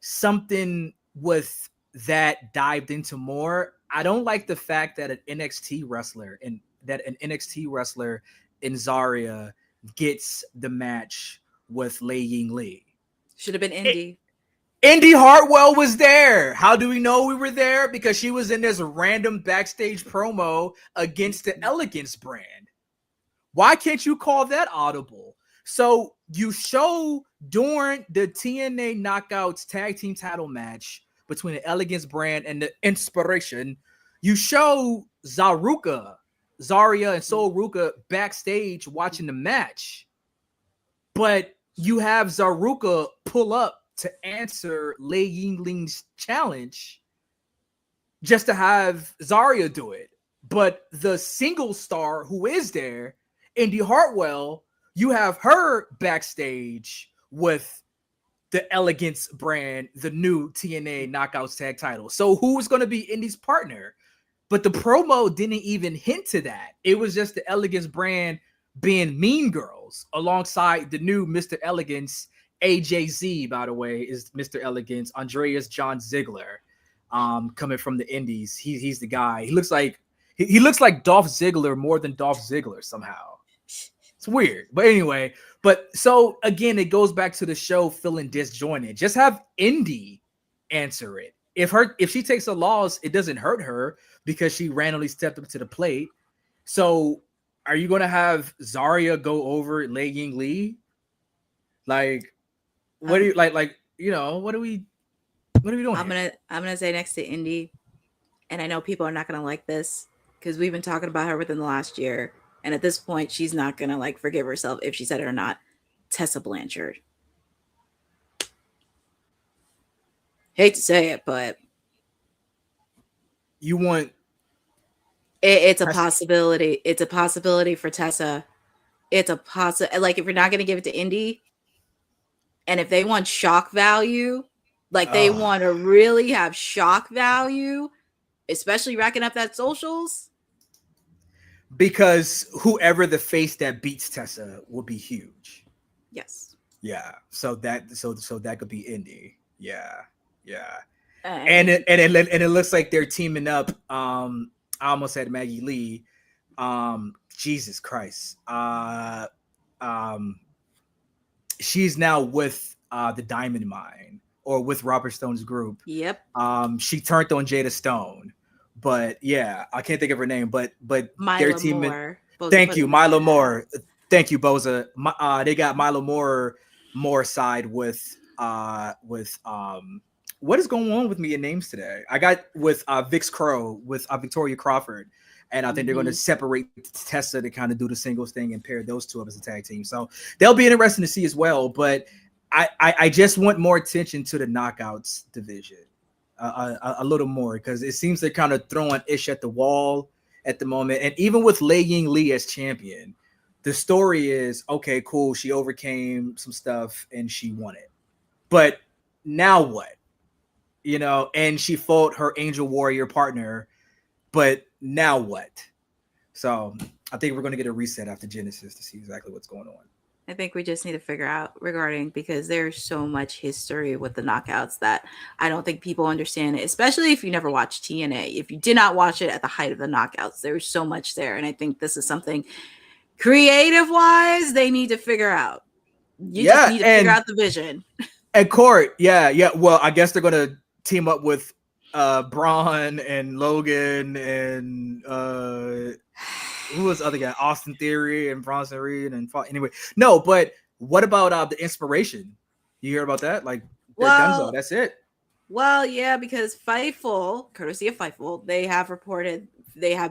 something with that dived into more. I don't like the fact that an NXT wrestler in Zarya gets the match with Lei Ying Lee. Should have been Indy. Indy Hartwell was there. How do we know we were there? Because she was in this random backstage promo against the Elegance brand. Why can't you call that audible? So you show during the TNA Knockouts tag team title match between the Elegance brand and the Inspiration, you show Zarya and Sol Ruka backstage watching the match, but you have Zarya pull up to answer Lei Ying Ling's challenge just to have Zarya do it. But the single star who is there, Indy Hartwell, you have her backstage with the Elegance brand, the new TNA Knockouts tag title. So who's going to be Indy's partner? But the promo didn't even hint to that. It was just the Elegance brand being Mean Girls alongside the new Mr. Elegance. AJZ, by the way, is Mr. Elegance. Andreas John Ziggler, coming from the Indies. He's the guy. He looks like Dolph Ziggler more than Dolph Ziggler somehow. It's weird. But anyway, so again, it goes back to the show feeling disjointed. Just have Indy answer it. If she takes a loss, it doesn't hurt her because she randomly stepped up to the plate. So are you going to have Zarya go over Lei Ying Lee? Like, what do you like? You know, what are we doing? I'm gonna say next to Indy, and I know people are not gonna like this because we've been talking about her within the last year, and at this point, she's not gonna like forgive herself if she said it or not. Tessa Blanchard. Hate to say it, but you want it's a possibility. It's a possibility for Tessa. It's a like if you're not gonna give it to Indy. And if they want shock value, like they want to really have shock value, especially racking up that socials. Because whoever the face that beats Tessa will be huge. Yes. Yeah. So that could be Indy. Yeah. Yeah. And it looks like they're teaming up. I almost said Maggie Lee. Jesus Christ. She's now with the Diamond Mine or with Robert Stone's group. Yep. She turned on Jada Stone, but yeah, I can't think of her name. But their team. Thank you, Milo Moore. Thank you, Boza. They got Milo Moore side with what is going on with me in names today? I got with Vix Crow with Victoria Crawford. And I think they're going to separate Tessa to kind of do the singles thing and pair those two up as a tag team. So they'll be interesting to see as well. But I just want more attention to the Knockouts division a little more because it seems they're kind of throwing ish at the wall at the moment. And even with Lei Ying Lee as champion, the story is, okay, cool. She overcame some stuff and she won it. But now what? You know, and she fought her Angel Warrior partner. But now what? So I think we're going to get a reset after Genesis to see exactly what's going on. I think we just need to figure out regarding because there's so much history with the Knockouts that I don't think people understand it, especially if you never watched TNA. If you did not watch it at the height of the Knockouts, there's so much there. And I think this is something creative wise they need to figure out. You just need to figure out the vision. And Court, yeah. Well, I guess they're going to team up with Braun and Logan and who was the other guy? Austin Theory and Bronson Reed and anyway. No, but what about the Inspiration? You hear about that? Like they're done. That's it. Well, yeah, because Fightful, courtesy of Fightful, they have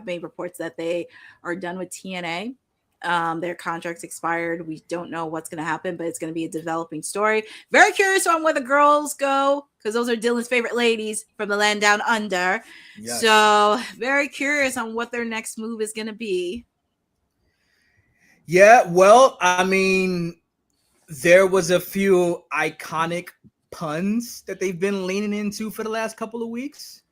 made reports that they are done with TNA. Their contracts expired. We don't know what's going to happen, but it's going to be a developing story. Very curious on where the girls go, because those are Dylan's favorite ladies from the land down under. Yes. So very curious on what their next move is going to be. Yeah, well, I mean, there was a few iconic puns that they've been leaning into for the last couple of weeks.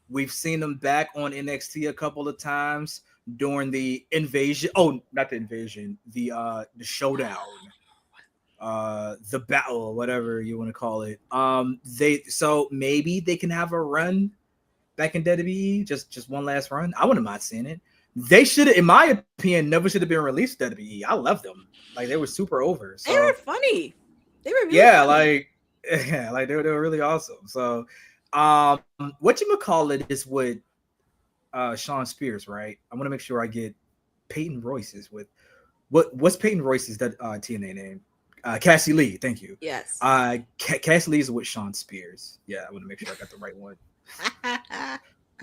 We've seen them back on NXT a couple of times during the invasion. Oh, not the invasion, the showdown, the battle, whatever you want to call it. So maybe they can have a run back in WWE, just one last run. I wouldn't mind seeing it. They should, in my opinion, never should have been released to WWE. I love them. Like, they were super over. So. They were funny. They were really funny. Like they were really awesome. So whatchamacallit is with Sean Spears, right? I want to make sure I get Peyton Royce's with what's Peyton Royce's that TNA name? Cassie Lee, thank you. Yes. Cassie Lee is with Sean Spears. Yeah, I want to make sure I got the right one.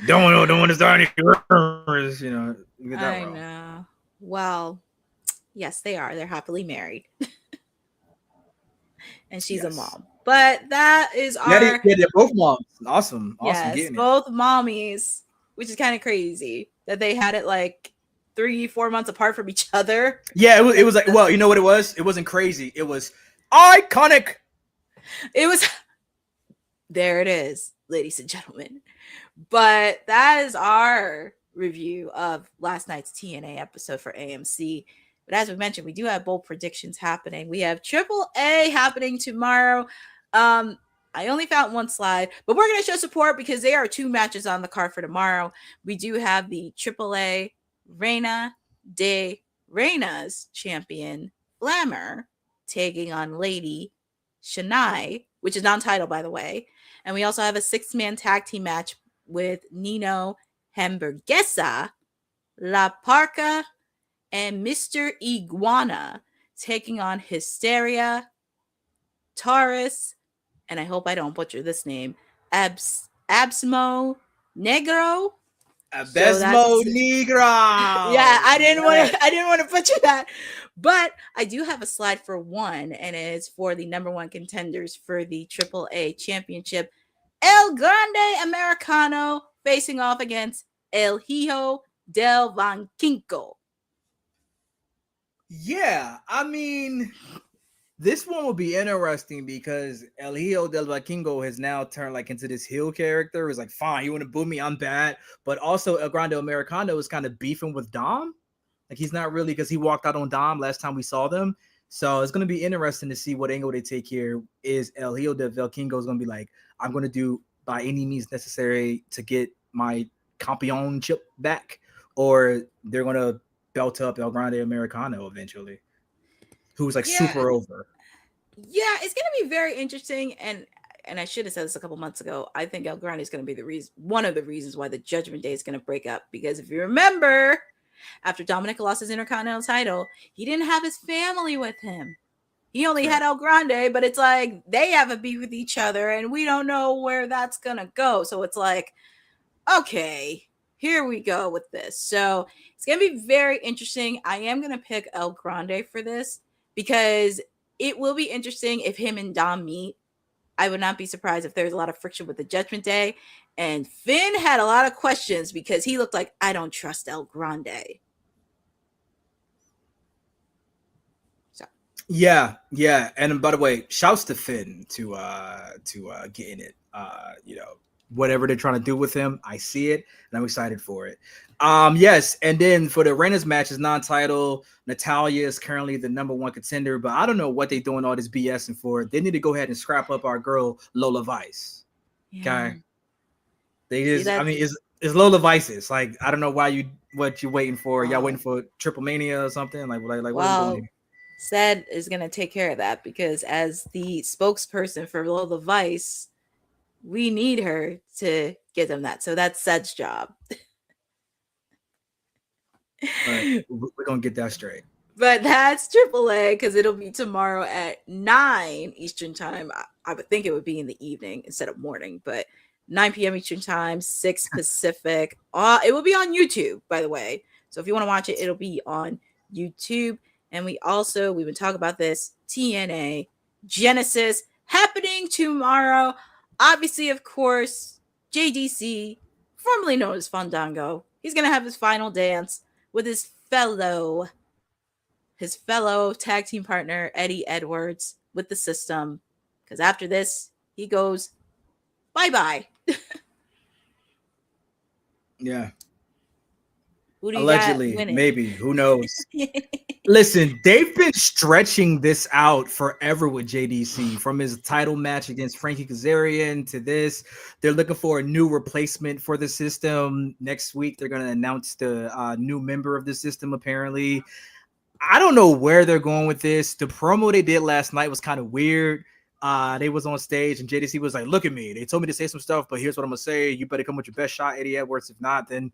Don't want to start any rumors, you know. Get that I wrong. know. Well, yes, they are. They're happily married. And she's a mom. But that is our... Yeah, they're both moms. Awesome. Yes, both mommies, which is kind of crazy that they had it like 3-4 months apart from each other. Yeah, it was like, well, you know what it was? It wasn't crazy. It was iconic. It was... There it is, ladies and gentlemen. But that is our review of last night's TNA episode for AMC. But as we mentioned, we do have bold predictions happening. We have AAA happening tomorrow. I only found one slide, but we're going to show support because there are 2 matches on the card for tomorrow. We do have the AAA Reina de Reinas champion Glamour taking on Lady Shania, which is non-title, by the way. And we also have a 6-man tag team match with Nino Hamburguesa, La Parca, and Mr. Iguana taking on Hysteria, Taurus, and I hope I don't butcher this name, Absmo Negro. Absmo Negro. Yeah, I didn't want to butcher that. But I do have a slide for one, and it's for the number 1 contenders for the AAA championship. El Grande Americano facing off against El Hijo del Vanquinco. Yeah, I mean, this one will be interesting because El Hijo del Vanquinco has now turned like into this heel character. It's like, fine, you want to boo me, I'm bad. But also El Grande Americano is kind of beefing with Dom. Like, he's not really, because he walked out on Dom last time we saw them. So it's going to be interesting to see what angle they take here. Is El Hijo del Vanquinco is going to be like, I'm going to do by any means necessary to get my championship back, or they're going to belt up El Grande Americano eventually, who's like super over. Yeah, it's going to be very interesting. And I should have said this a couple months ago. I think El Grande is going to be one of the reasons why the Judgment Day is going to break up. Because if you remember, after Dominic lost his Intercontinental title, he didn't have his family with him. He only had El Grande, but it's like they have a beef with each other, and we don't know where that's going to go. So it's like, okay, here we go with this. So it's going to be very interesting. I am going to pick El Grande for this because it will be interesting if him and Dom meet. I would not be surprised if there's a lot of friction with the Judgment Day. And Finn had a lot of questions because he looked like, I don't trust El Grande. Yeah. And by the way, shouts to Finn to getting it. You know, whatever they're trying to do with him, I see it and I'm excited for it. Yes, and then for the Reina's match is non-title. Natalya is currently the number 1 contender, but I don't know what they're doing all this BSing for. They need to go ahead and scrap up our girl Lola Vice. Yeah. Okay. They just, I mean, it's Lola Vice's. Like, I don't know what you're waiting for. Y'all waiting for Triple Mania or something? Like what are you doing? Ced is going to take care of that because as the spokesperson for Lola Vice, we need her to get them that. So that's Ced's job. Right, we're going to get that straight. But that's AAA because it'll be tomorrow at 9 Eastern time. I would think it would be in the evening instead of morning, but 9 p.m. Eastern time, 6 Pacific. It will be on YouTube, by the way. So if you want to watch it, it'll be on YouTube. And we've been talking about this, TNA Genesis happening tomorrow. Obviously, of course, JDC, formerly known as Fandango, he's going to have his final dance with his fellow tag team partner, Eddie Edwards, with the System. Because after this, he goes bye-bye. Yeah. Who do you Allegedly, got winning? maybe. Who knows? Listen, they've been stretching this out forever with JDC, from his title match against Frankie Kazarian to this. They're looking for a new replacement for the System. Next week, they're going to announce the new member of the System, apparently. I don't know where they're going with this. The promo they did last night was kind of weird. They was on stage and JDC was like, look at me. They told me to say some stuff, but here's what I'm going to say. You better come with your best shot, Eddie Edwards. If not, then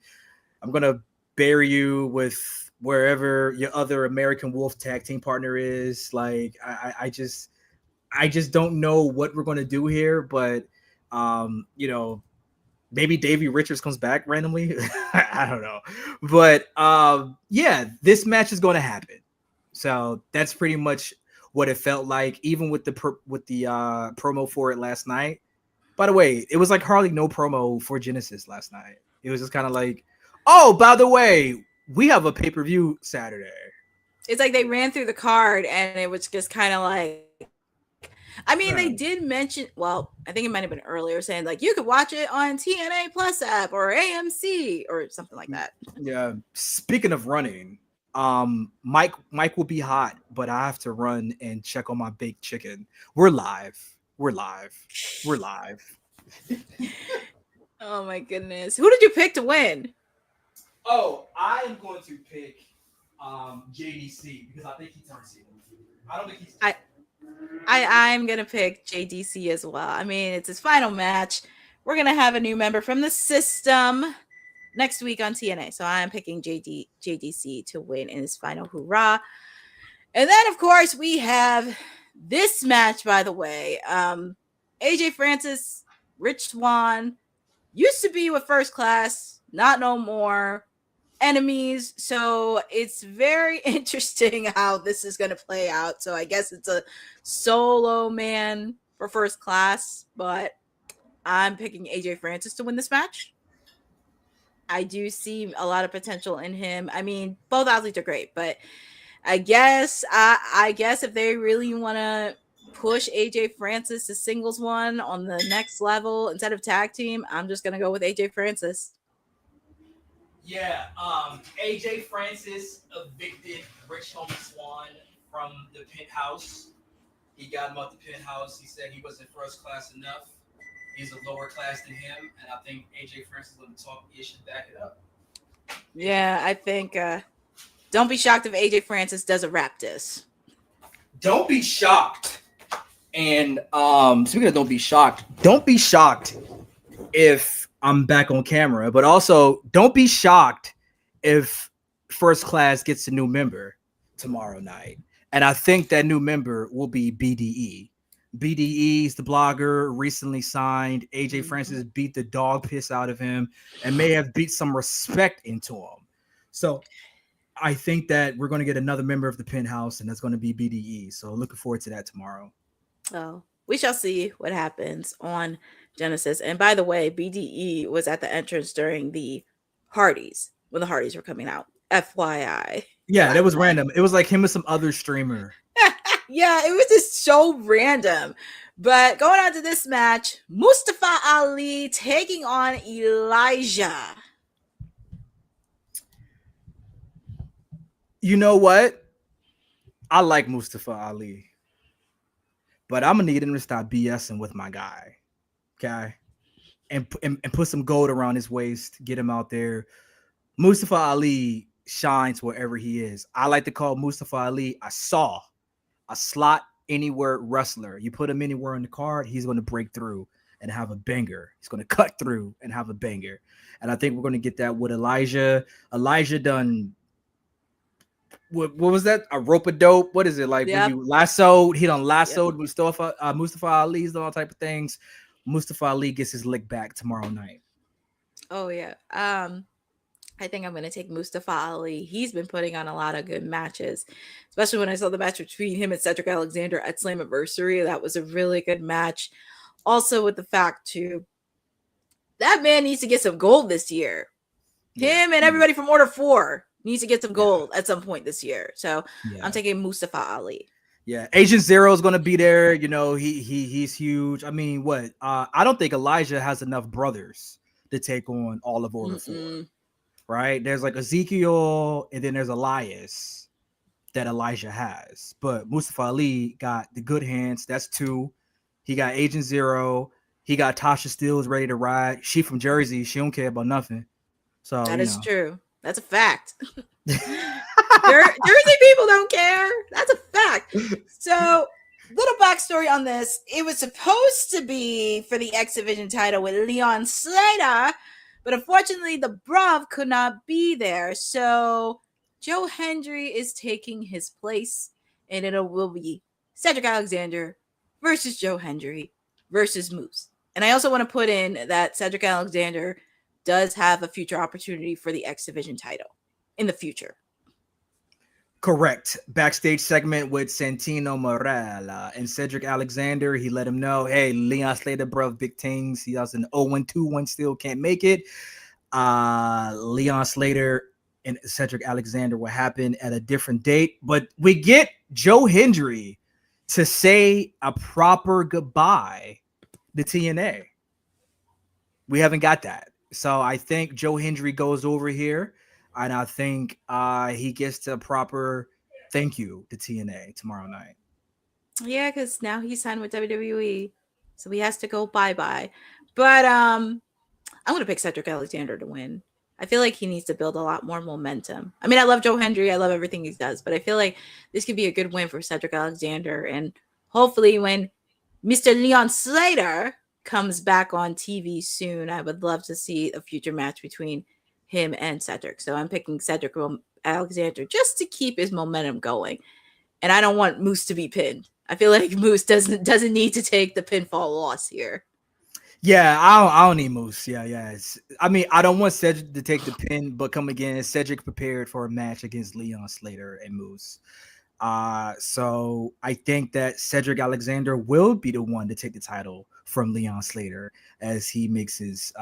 I'm going to bury you with wherever your other American Wolf tag team partner is. Like, I just don't know what we're going to do here, but maybe Davey Richards comes back randomly. I don't know, but yeah, this match is going to happen. So that's pretty much what it felt like, even with the promo for it last night. By the way, it was like hardly no promo for Genesis last night. It was just kind of like, oh, by the way, we have a pay-per-view Saturday. It's like they ran through the card and it was just kind of like, I mean, They did mention, well, I think it might have been earlier saying like you could watch it on TNA Plus app or AMC or something like that. Yeah. Speaking of running, Mike will be hot, but I have to run and check on my baked chicken. We're live. Oh my goodness. Who did you pick to win? Oh, I am going to pick JDC because I think he turns heel. I don't think he's I'm gonna pick JDC as well. I mean, it's his final match. We're gonna have a new member from the System next week on TNA. So I'm picking JDC to win in his final hoorah. And then of course we have this match, by the way. AJ Francis, Rich Swann, used to be with First Class, not no more. Enemies. So it's very interesting how this is going to play out. So I guess it's a solo man for First Class, but I'm picking AJ Francis to win this match. I do see a lot of potential in him. I mean, both athletes are great, but I guess if they really want to push AJ Francis to singles one on the next level instead of tag team, I'm just going to go with AJ Francis. Yeah, AJ Francis evicted Rich Homie Swann from the penthouse. He got him out the penthouse. He said he wasn't First Class enough. He's a lower class than him, and I think AJ Francis will talk ish and back it up. Yeah, I think don't be shocked if AJ Francis does a rap diss. Don't be shocked. And speaking of don't be shocked if I'm back on camera, but also don't be shocked if First Class gets a new member tomorrow night. And I think that new member will be BDE. BDE is the blogger, recently signed. AJ Francis beat the dog piss out of him and may have beat some respect into him. So I think that we're going to get another member of the penthouse, and that's going to be BDE. So looking forward to that tomorrow. Oh, we shall see what happens on Genesis. And by the way, BDE was at the entrance during the Hardys when the Hardys were coming out. FYI. Yeah, that was random. It was like him and some other streamer. Yeah, it was just so random. But going on to this match, Mustafa Ali taking on Elijah. You know what? I like Mustafa Ali, but I'm gonna need him to stop BSing with my guy, okay? And put some gold around his waist, get him out there. Mustafa Ali shines wherever he is. I like to call Mustafa Ali a slot anywhere wrestler. You put him anywhere on the card, he's going to break through and have a banger. He's going to cut through and have a banger. And I think we're going to get that with Elijah. Elijah done, what was that? A rope-a-dope? What is it? Like when you lassoed, he done lassoed Mustafa Ali, he's done all type of things. Mustafa Ali gets his lick back tomorrow night. Oh, yeah. I think I'm going to take Mustafa Ali. He's been putting on a lot of good matches, especially when I saw the match between him and Cedric Alexander at Slammiversary. That was a really good match. Also, with the fact, too, that man needs to get some gold this year. Him and everybody from Order 4 needs to get some gold at some point this year. So I'm taking Mustafa Ali. Yeah, Agent Zero is going to be there. You know, he's huge. I mean, what? I don't think Elijah has enough brothers to take on all of Order 4. Right? There's like Ezekiel, and then there's Elias that Elijah has. But Mustafa Ali got the good hands. That's 2. He got Agent Zero. He got Tasha Steele ready to ride. She from Jersey. She don't care about nothing. So that is true. That's a fact. Jersey people don't care. That's a fact. So, little backstory on this. It was supposed to be for the X Division title with Leon Slater, but unfortunately, the Bruv could not be there. So, Joe Hendry is taking his place, and it will be Cedric Alexander versus Joe Hendry versus Moose. And I also want to put in that Cedric Alexander does have a future opportunity for the X Division title in the future. Correct. Backstage segment with Santino Morella and Cedric Alexander. He let him know, hey, Leon Slater, bro, big things. He has an 0-2-1 still can't make it. Leon Slater and Cedric Alexander will happen at a different date. But we get Joe Hendry to say a proper goodbye to TNA. We haven't got that. So I think Joe Hendry goes over here. And I think he gets a proper thank you to TNA tomorrow night. Yeah, because now he's signed with WWE. So he has to go bye-bye. But I'm going to pick Cedric Alexander to win. I feel like he needs to build a lot more momentum. I mean, I love Joe Hendry. I love everything he does. But I feel like this could be a good win for Cedric Alexander. And hopefully when Mr. Leon Slater comes back on TV soon, I would love to see a future match between him and Cedric. So I'm picking Cedric Alexander just to keep his momentum going. And I don't want Moose to be pinned. I feel like Moose doesn't need to take the pinfall loss here. Yeah, I don't need Moose. Yeah. I mean, I don't want Cedric to take the pin, but come again, Cedric prepared for a match against Leon Slater and Moose. So I think that Cedric Alexander will be the one to take the title from Leon Slater as he makes his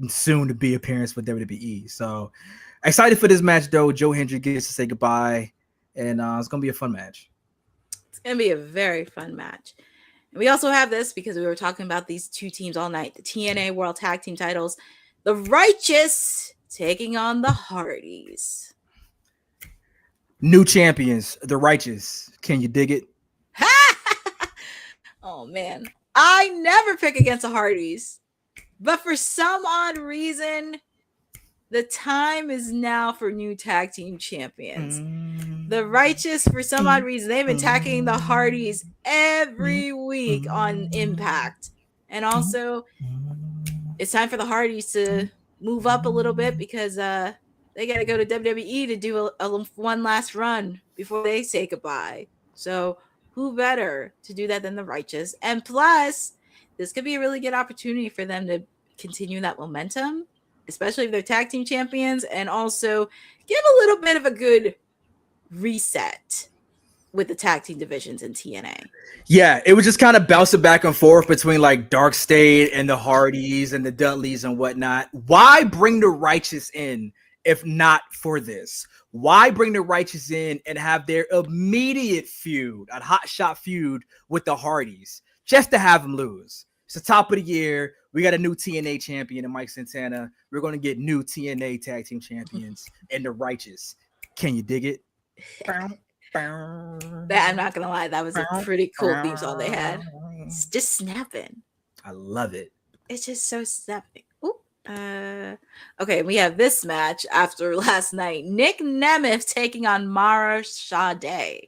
soon to be appearance with WWE. So excited for this match though. Joe Hendry gets to say goodbye, and it's gonna be a fun match. It's gonna be a very fun match. And we also have this because we were talking about these two teams all night, the TNA World Tag Team titles, the Righteous taking on the Hardys. New champions, the Righteous. Can you dig it? Oh man, I never pick against the Hardys. But for some odd reason, the time is now for new tag team champions. The Righteous, for some odd reason, they've been attacking the Hardys every week on Impact. And also, it's time for the Hardys to move up a little bit because they got to go to WWE to do one last run before they say goodbye. So who better to do that than the Righteous? And plus, this could be a really good opportunity for them to continue that momentum, especially if they're tag team champions, and also give a little bit of a good reset with the tag team divisions in TNA. Yeah, it was just kind of bouncing back and forth between like Dark State and the Hardys and the Dudleys and whatnot. Why bring the Righteous in if not for this? Why bring the Righteous in and have their immediate feud, a hot shot feud with the Hardys, just to have them lose? It's the top of the year. We got a new TNA champion in Mike Santana. We're going to get new TNA tag team champions and the Righteous. Can you dig it? That, I'm not going to lie. That was a pretty cool theme song they had. It's just snapping. I love it. It's just so snapping. Okay, we have this match after last night. Nick Nemeth taking on Mara Sade.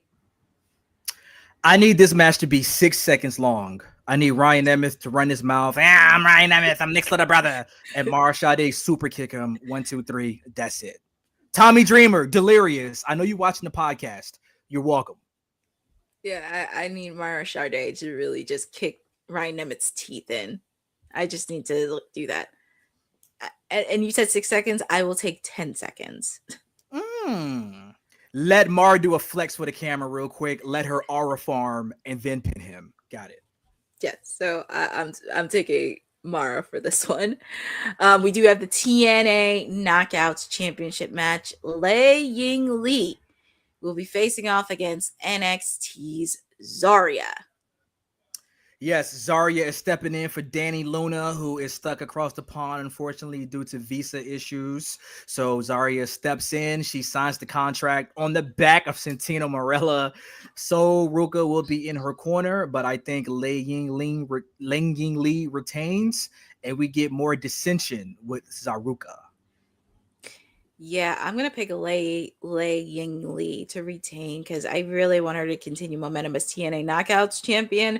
I need this match to be 6 seconds long. I need Ryan Nemeth to run his mouth. I'm Ryan Nemeth. I'm Nick's little brother. And Mara Sade super kick him. 1, 2, 3. That's it. Tommy Dreamer, Delirious. I know you're watching the podcast. You're welcome. Yeah, I need Mara Sade to really just kick Ryan Nemeth's teeth in. I just need to do that. and you said 6 seconds. I will take 10 seconds. Let Mar do a flex for the camera real quick. Let her aura farm and then pin him. Got it. Yes. So I'm taking Mara for this one. We do have the TNA Knockouts Championship match. Lei Ying Lee will be facing off against NXT's Zarya. Yes, Zarya is stepping in for Danny Luna, who is stuck across the pond, unfortunately, due to visa issues. So Zarya steps in. She signs the contract on the back of Santino Marella. So Ruka will be in her corner, but I think Lei Ying Lee retains, and we get more dissension with Zaruka. Yeah, I'm going to pick Lei Ying Lee to retain because I really want her to continue momentum as TNA Knockouts champion.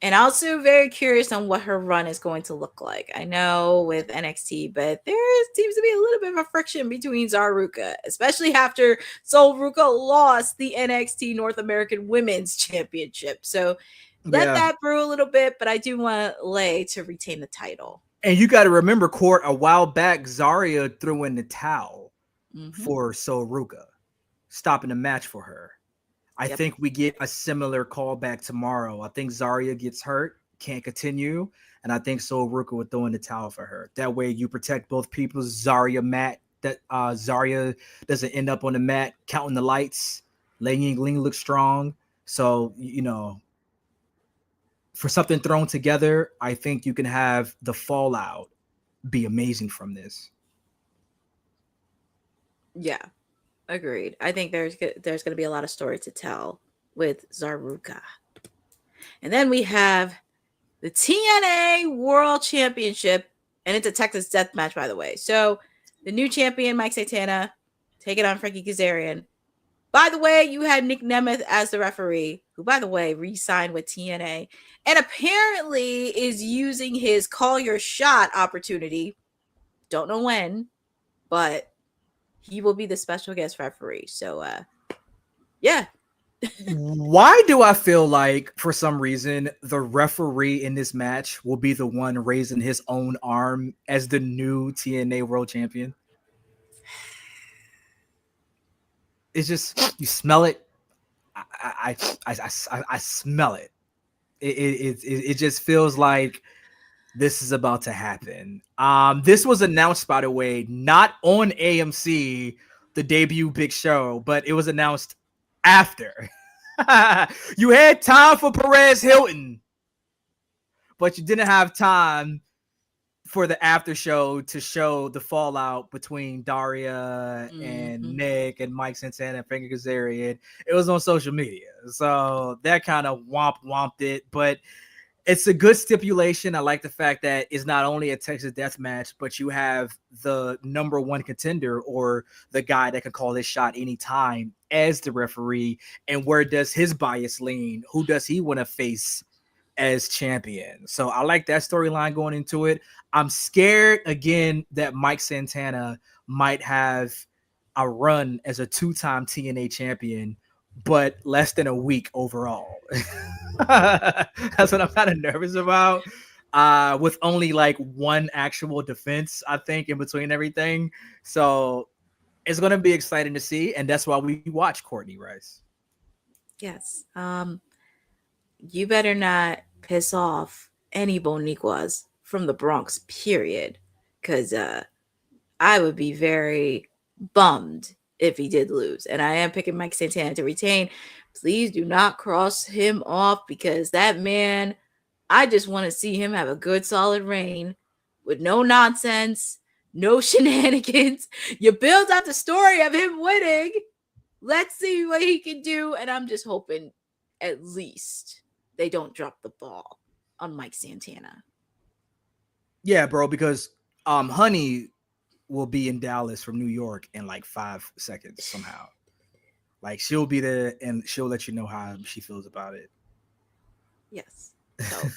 And also very curious on what her run is going to look like. I know with NXT, but there seems to be a little bit of a friction between Zaruka, especially after Ruka lost the NXT North American Women's Championship. So let that brew a little bit, but I do want Lei to retain the title. And you got to remember, Court, a while back, Zarya threw in the towel for Ruka, stopping the match for her. I think we get a similar callback tomorrow. I think Zarya gets hurt, can't continue, and I think Ruka would throw in the towel for her. That way you protect both people. Zarya doesn't end up on the mat counting the lights. Lei Ying Ling looks strong. So, for something thrown together, I think you can have the fallout be amazing from this. Yeah. Agreed. I think there's going to be a lot of story to tell with Zaruka. And then we have the TNA World Championship, and it's a Texas death match, by the way. So the new champion, Mike Santana, taking on Frankie Kazarian. By the way, you had Nick Nemeth as the referee, who, by the way, re-signed with TNA, and apparently is using his call your shot opportunity. Don't know when, but he will be the special guest referee. So, yeah. Why do I feel like, for some reason, the referee in this match will be the one raising his own arm as the new TNA World Champion? It's just, you smell it. I smell it. It just feels like this is about to happen. This was announced, by the way, not on AMC, the debut big show, but it was announced after. You had time for Perez Hilton, but you didn't have time for the after show to show the fallout between Daria and Nick and Mike Santana and Frankie Kazarian. It was on social media. So that kind of womped it, but it's a good stipulation. I like the fact that it's not only a Texas death match, but you have the number one contender or the guy that can call his shot anytime as the referee. And where does his bias lean? Who does he want to face as champion? So I like that storyline going into it. I'm scared again that Mike Santana might have a run as a 2-time TNA champion, but less than a week overall. That's what I'm kind of nervous about. With only like one actual defense, I think, in between everything. So it's going to be exciting to see. And that's why we watch Courtney Rice. Yes. You better not piss off any Boniquas from the Bronx, period. Because I would be very bummed if he did lose. And I am picking Mike Santana to retain. Please do not cross him off, because that man, I just want to see him have a good solid reign with no nonsense, no shenanigans. You build up the story of him winning. Let's see what he can do. And I'm just hoping at least they don't drop the ball on Mike Santana. Yeah, bro, because Honey will be in Dallas from New York in like 5 seconds somehow. Like, she'll be there and she'll let you know how she feels about it. Yes. So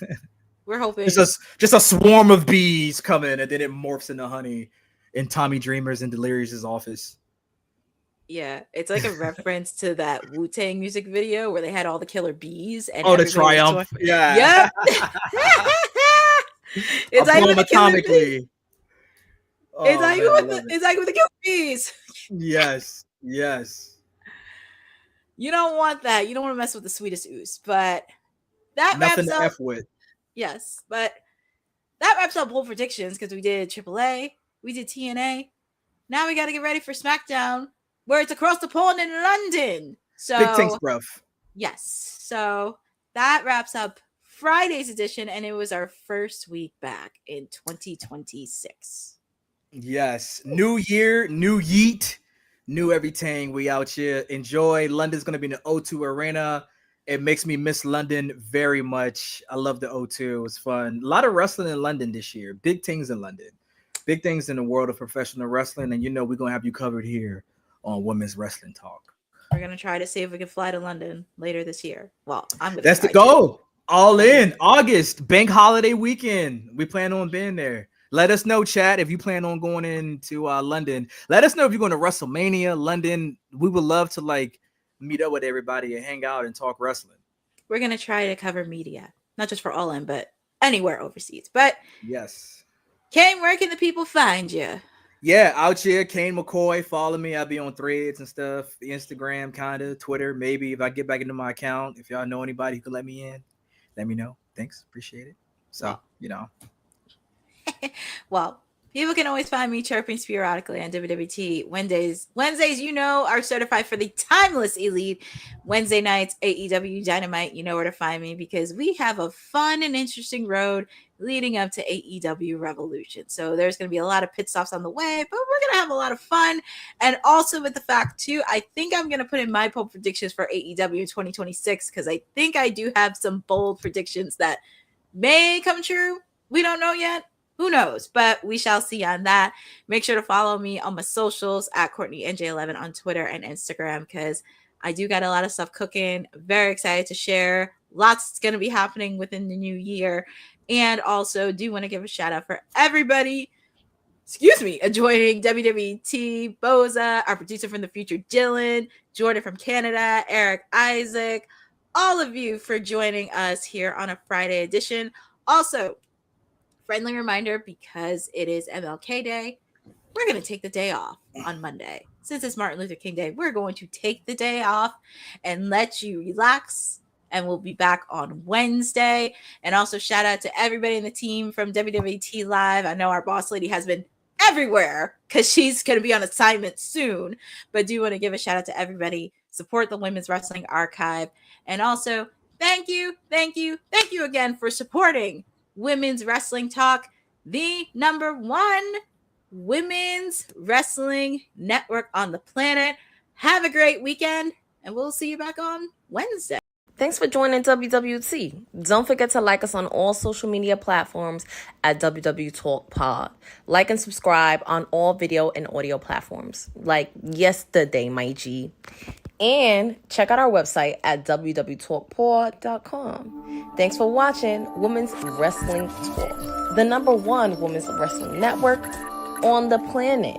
we're hoping just a swarm of bees coming, and then it morphs into Honey in Tommy Dreamer's and Delirious's office. Yeah, it's like a reference to that Wu-Tang music video where they had all the killer bees. And the Triumph. Yeah. Yep. It's like atomically. It's Oh, like man, I with love the it. it's like with the Gilfies. Yes, yes. You don't want that. You don't want to mess with the sweetest ooze. But that Nothing wraps to up. F with. Yes, but that wraps up bold predictions because we did AAA, we did TNA. Now we got to get ready for SmackDown, where it's across the pond in London. Big Tank So Scruff. yes, so that wraps up Friday's edition, and it was our first week back in 2026. Yes. New year, new yeet, new everything. We out here. Enjoy. London's going to be in the O2 Arena. It makes me miss London very much. I love the O2. It was fun. A lot of wrestling in London this year. Big things in London. Big things in the world of professional wrestling. And we're going to have you covered here on Women's Wrestling Talk. We're going to try to see if we can fly to London later this year. Well, I'm going to That's the try goal. All in. August. Bank holiday weekend. We plan on being there. Let us know, chat, if you plan on going into London. Let us know if you're going to WrestleMania, London. We would love to meet up with everybody and hang out and talk wrestling. We're going to try to cover media, not just for All In, but anywhere overseas. But yes. Kane, where can the people find you? Yeah, out here, Kane McCoy. Follow me. I'll be on Threads and stuff. The Instagram, kind of. Twitter, maybe. If I get back into my account. If y'all know anybody who can let me in, let me know. Thanks. Appreciate it. So, Well, people can always find me chirping periodically on WWT Wednesdays. Wednesdays, are certified for the timeless elite. Wednesday nights, AEW Dynamite, you know where to find me because we have a fun and interesting road leading up to AEW Revolution. So there's going to be a lot of pit stops on the way, but we're going to have a lot of fun. And also with the fact, too, I think I'm going to put in my bold predictions for AEW in 2026 because I think I do have some bold predictions that may come true. We don't know yet. Who knows? But we shall see on that. Make sure to follow me on my socials at CourtneyNJ11 on Twitter and Instagram because I do got a lot of stuff cooking. Very excited to share. Lots going to be happening within the new year. And also do want to give a shout out for everybody, joining WWT, Boza, our producer from the future, Dylan, Jordan from Canada, Eric, Isaac, all of you for joining us here on a Friday edition. Also, friendly reminder, because it is MLK Day, we're going to take the day off on Monday. Since it's Martin Luther King Day, we're going to take the day off and let you relax. And we'll be back on Wednesday. And also shout out to everybody in the team from WWT Live. I know our boss lady has been everywhere because she's going to be on assignment soon. But do want to give a shout out to everybody. Support the Women's Wrestling Archive. And also, thank you again for supporting Women's Wrestling Talk, the #1 women's wrestling network on the planet. Have a great weekend, and we'll see you back on Wednesday. Thanks for joining WWT. Don't forget to like us on all social media platforms at WW Talk Pod. Like and subscribe on all video and audio platforms, like yesterday, my G. And check out our website at www.talkpod.com. Thanks for watching Women's Wrestling Talk, the #1 women's wrestling network on the planet.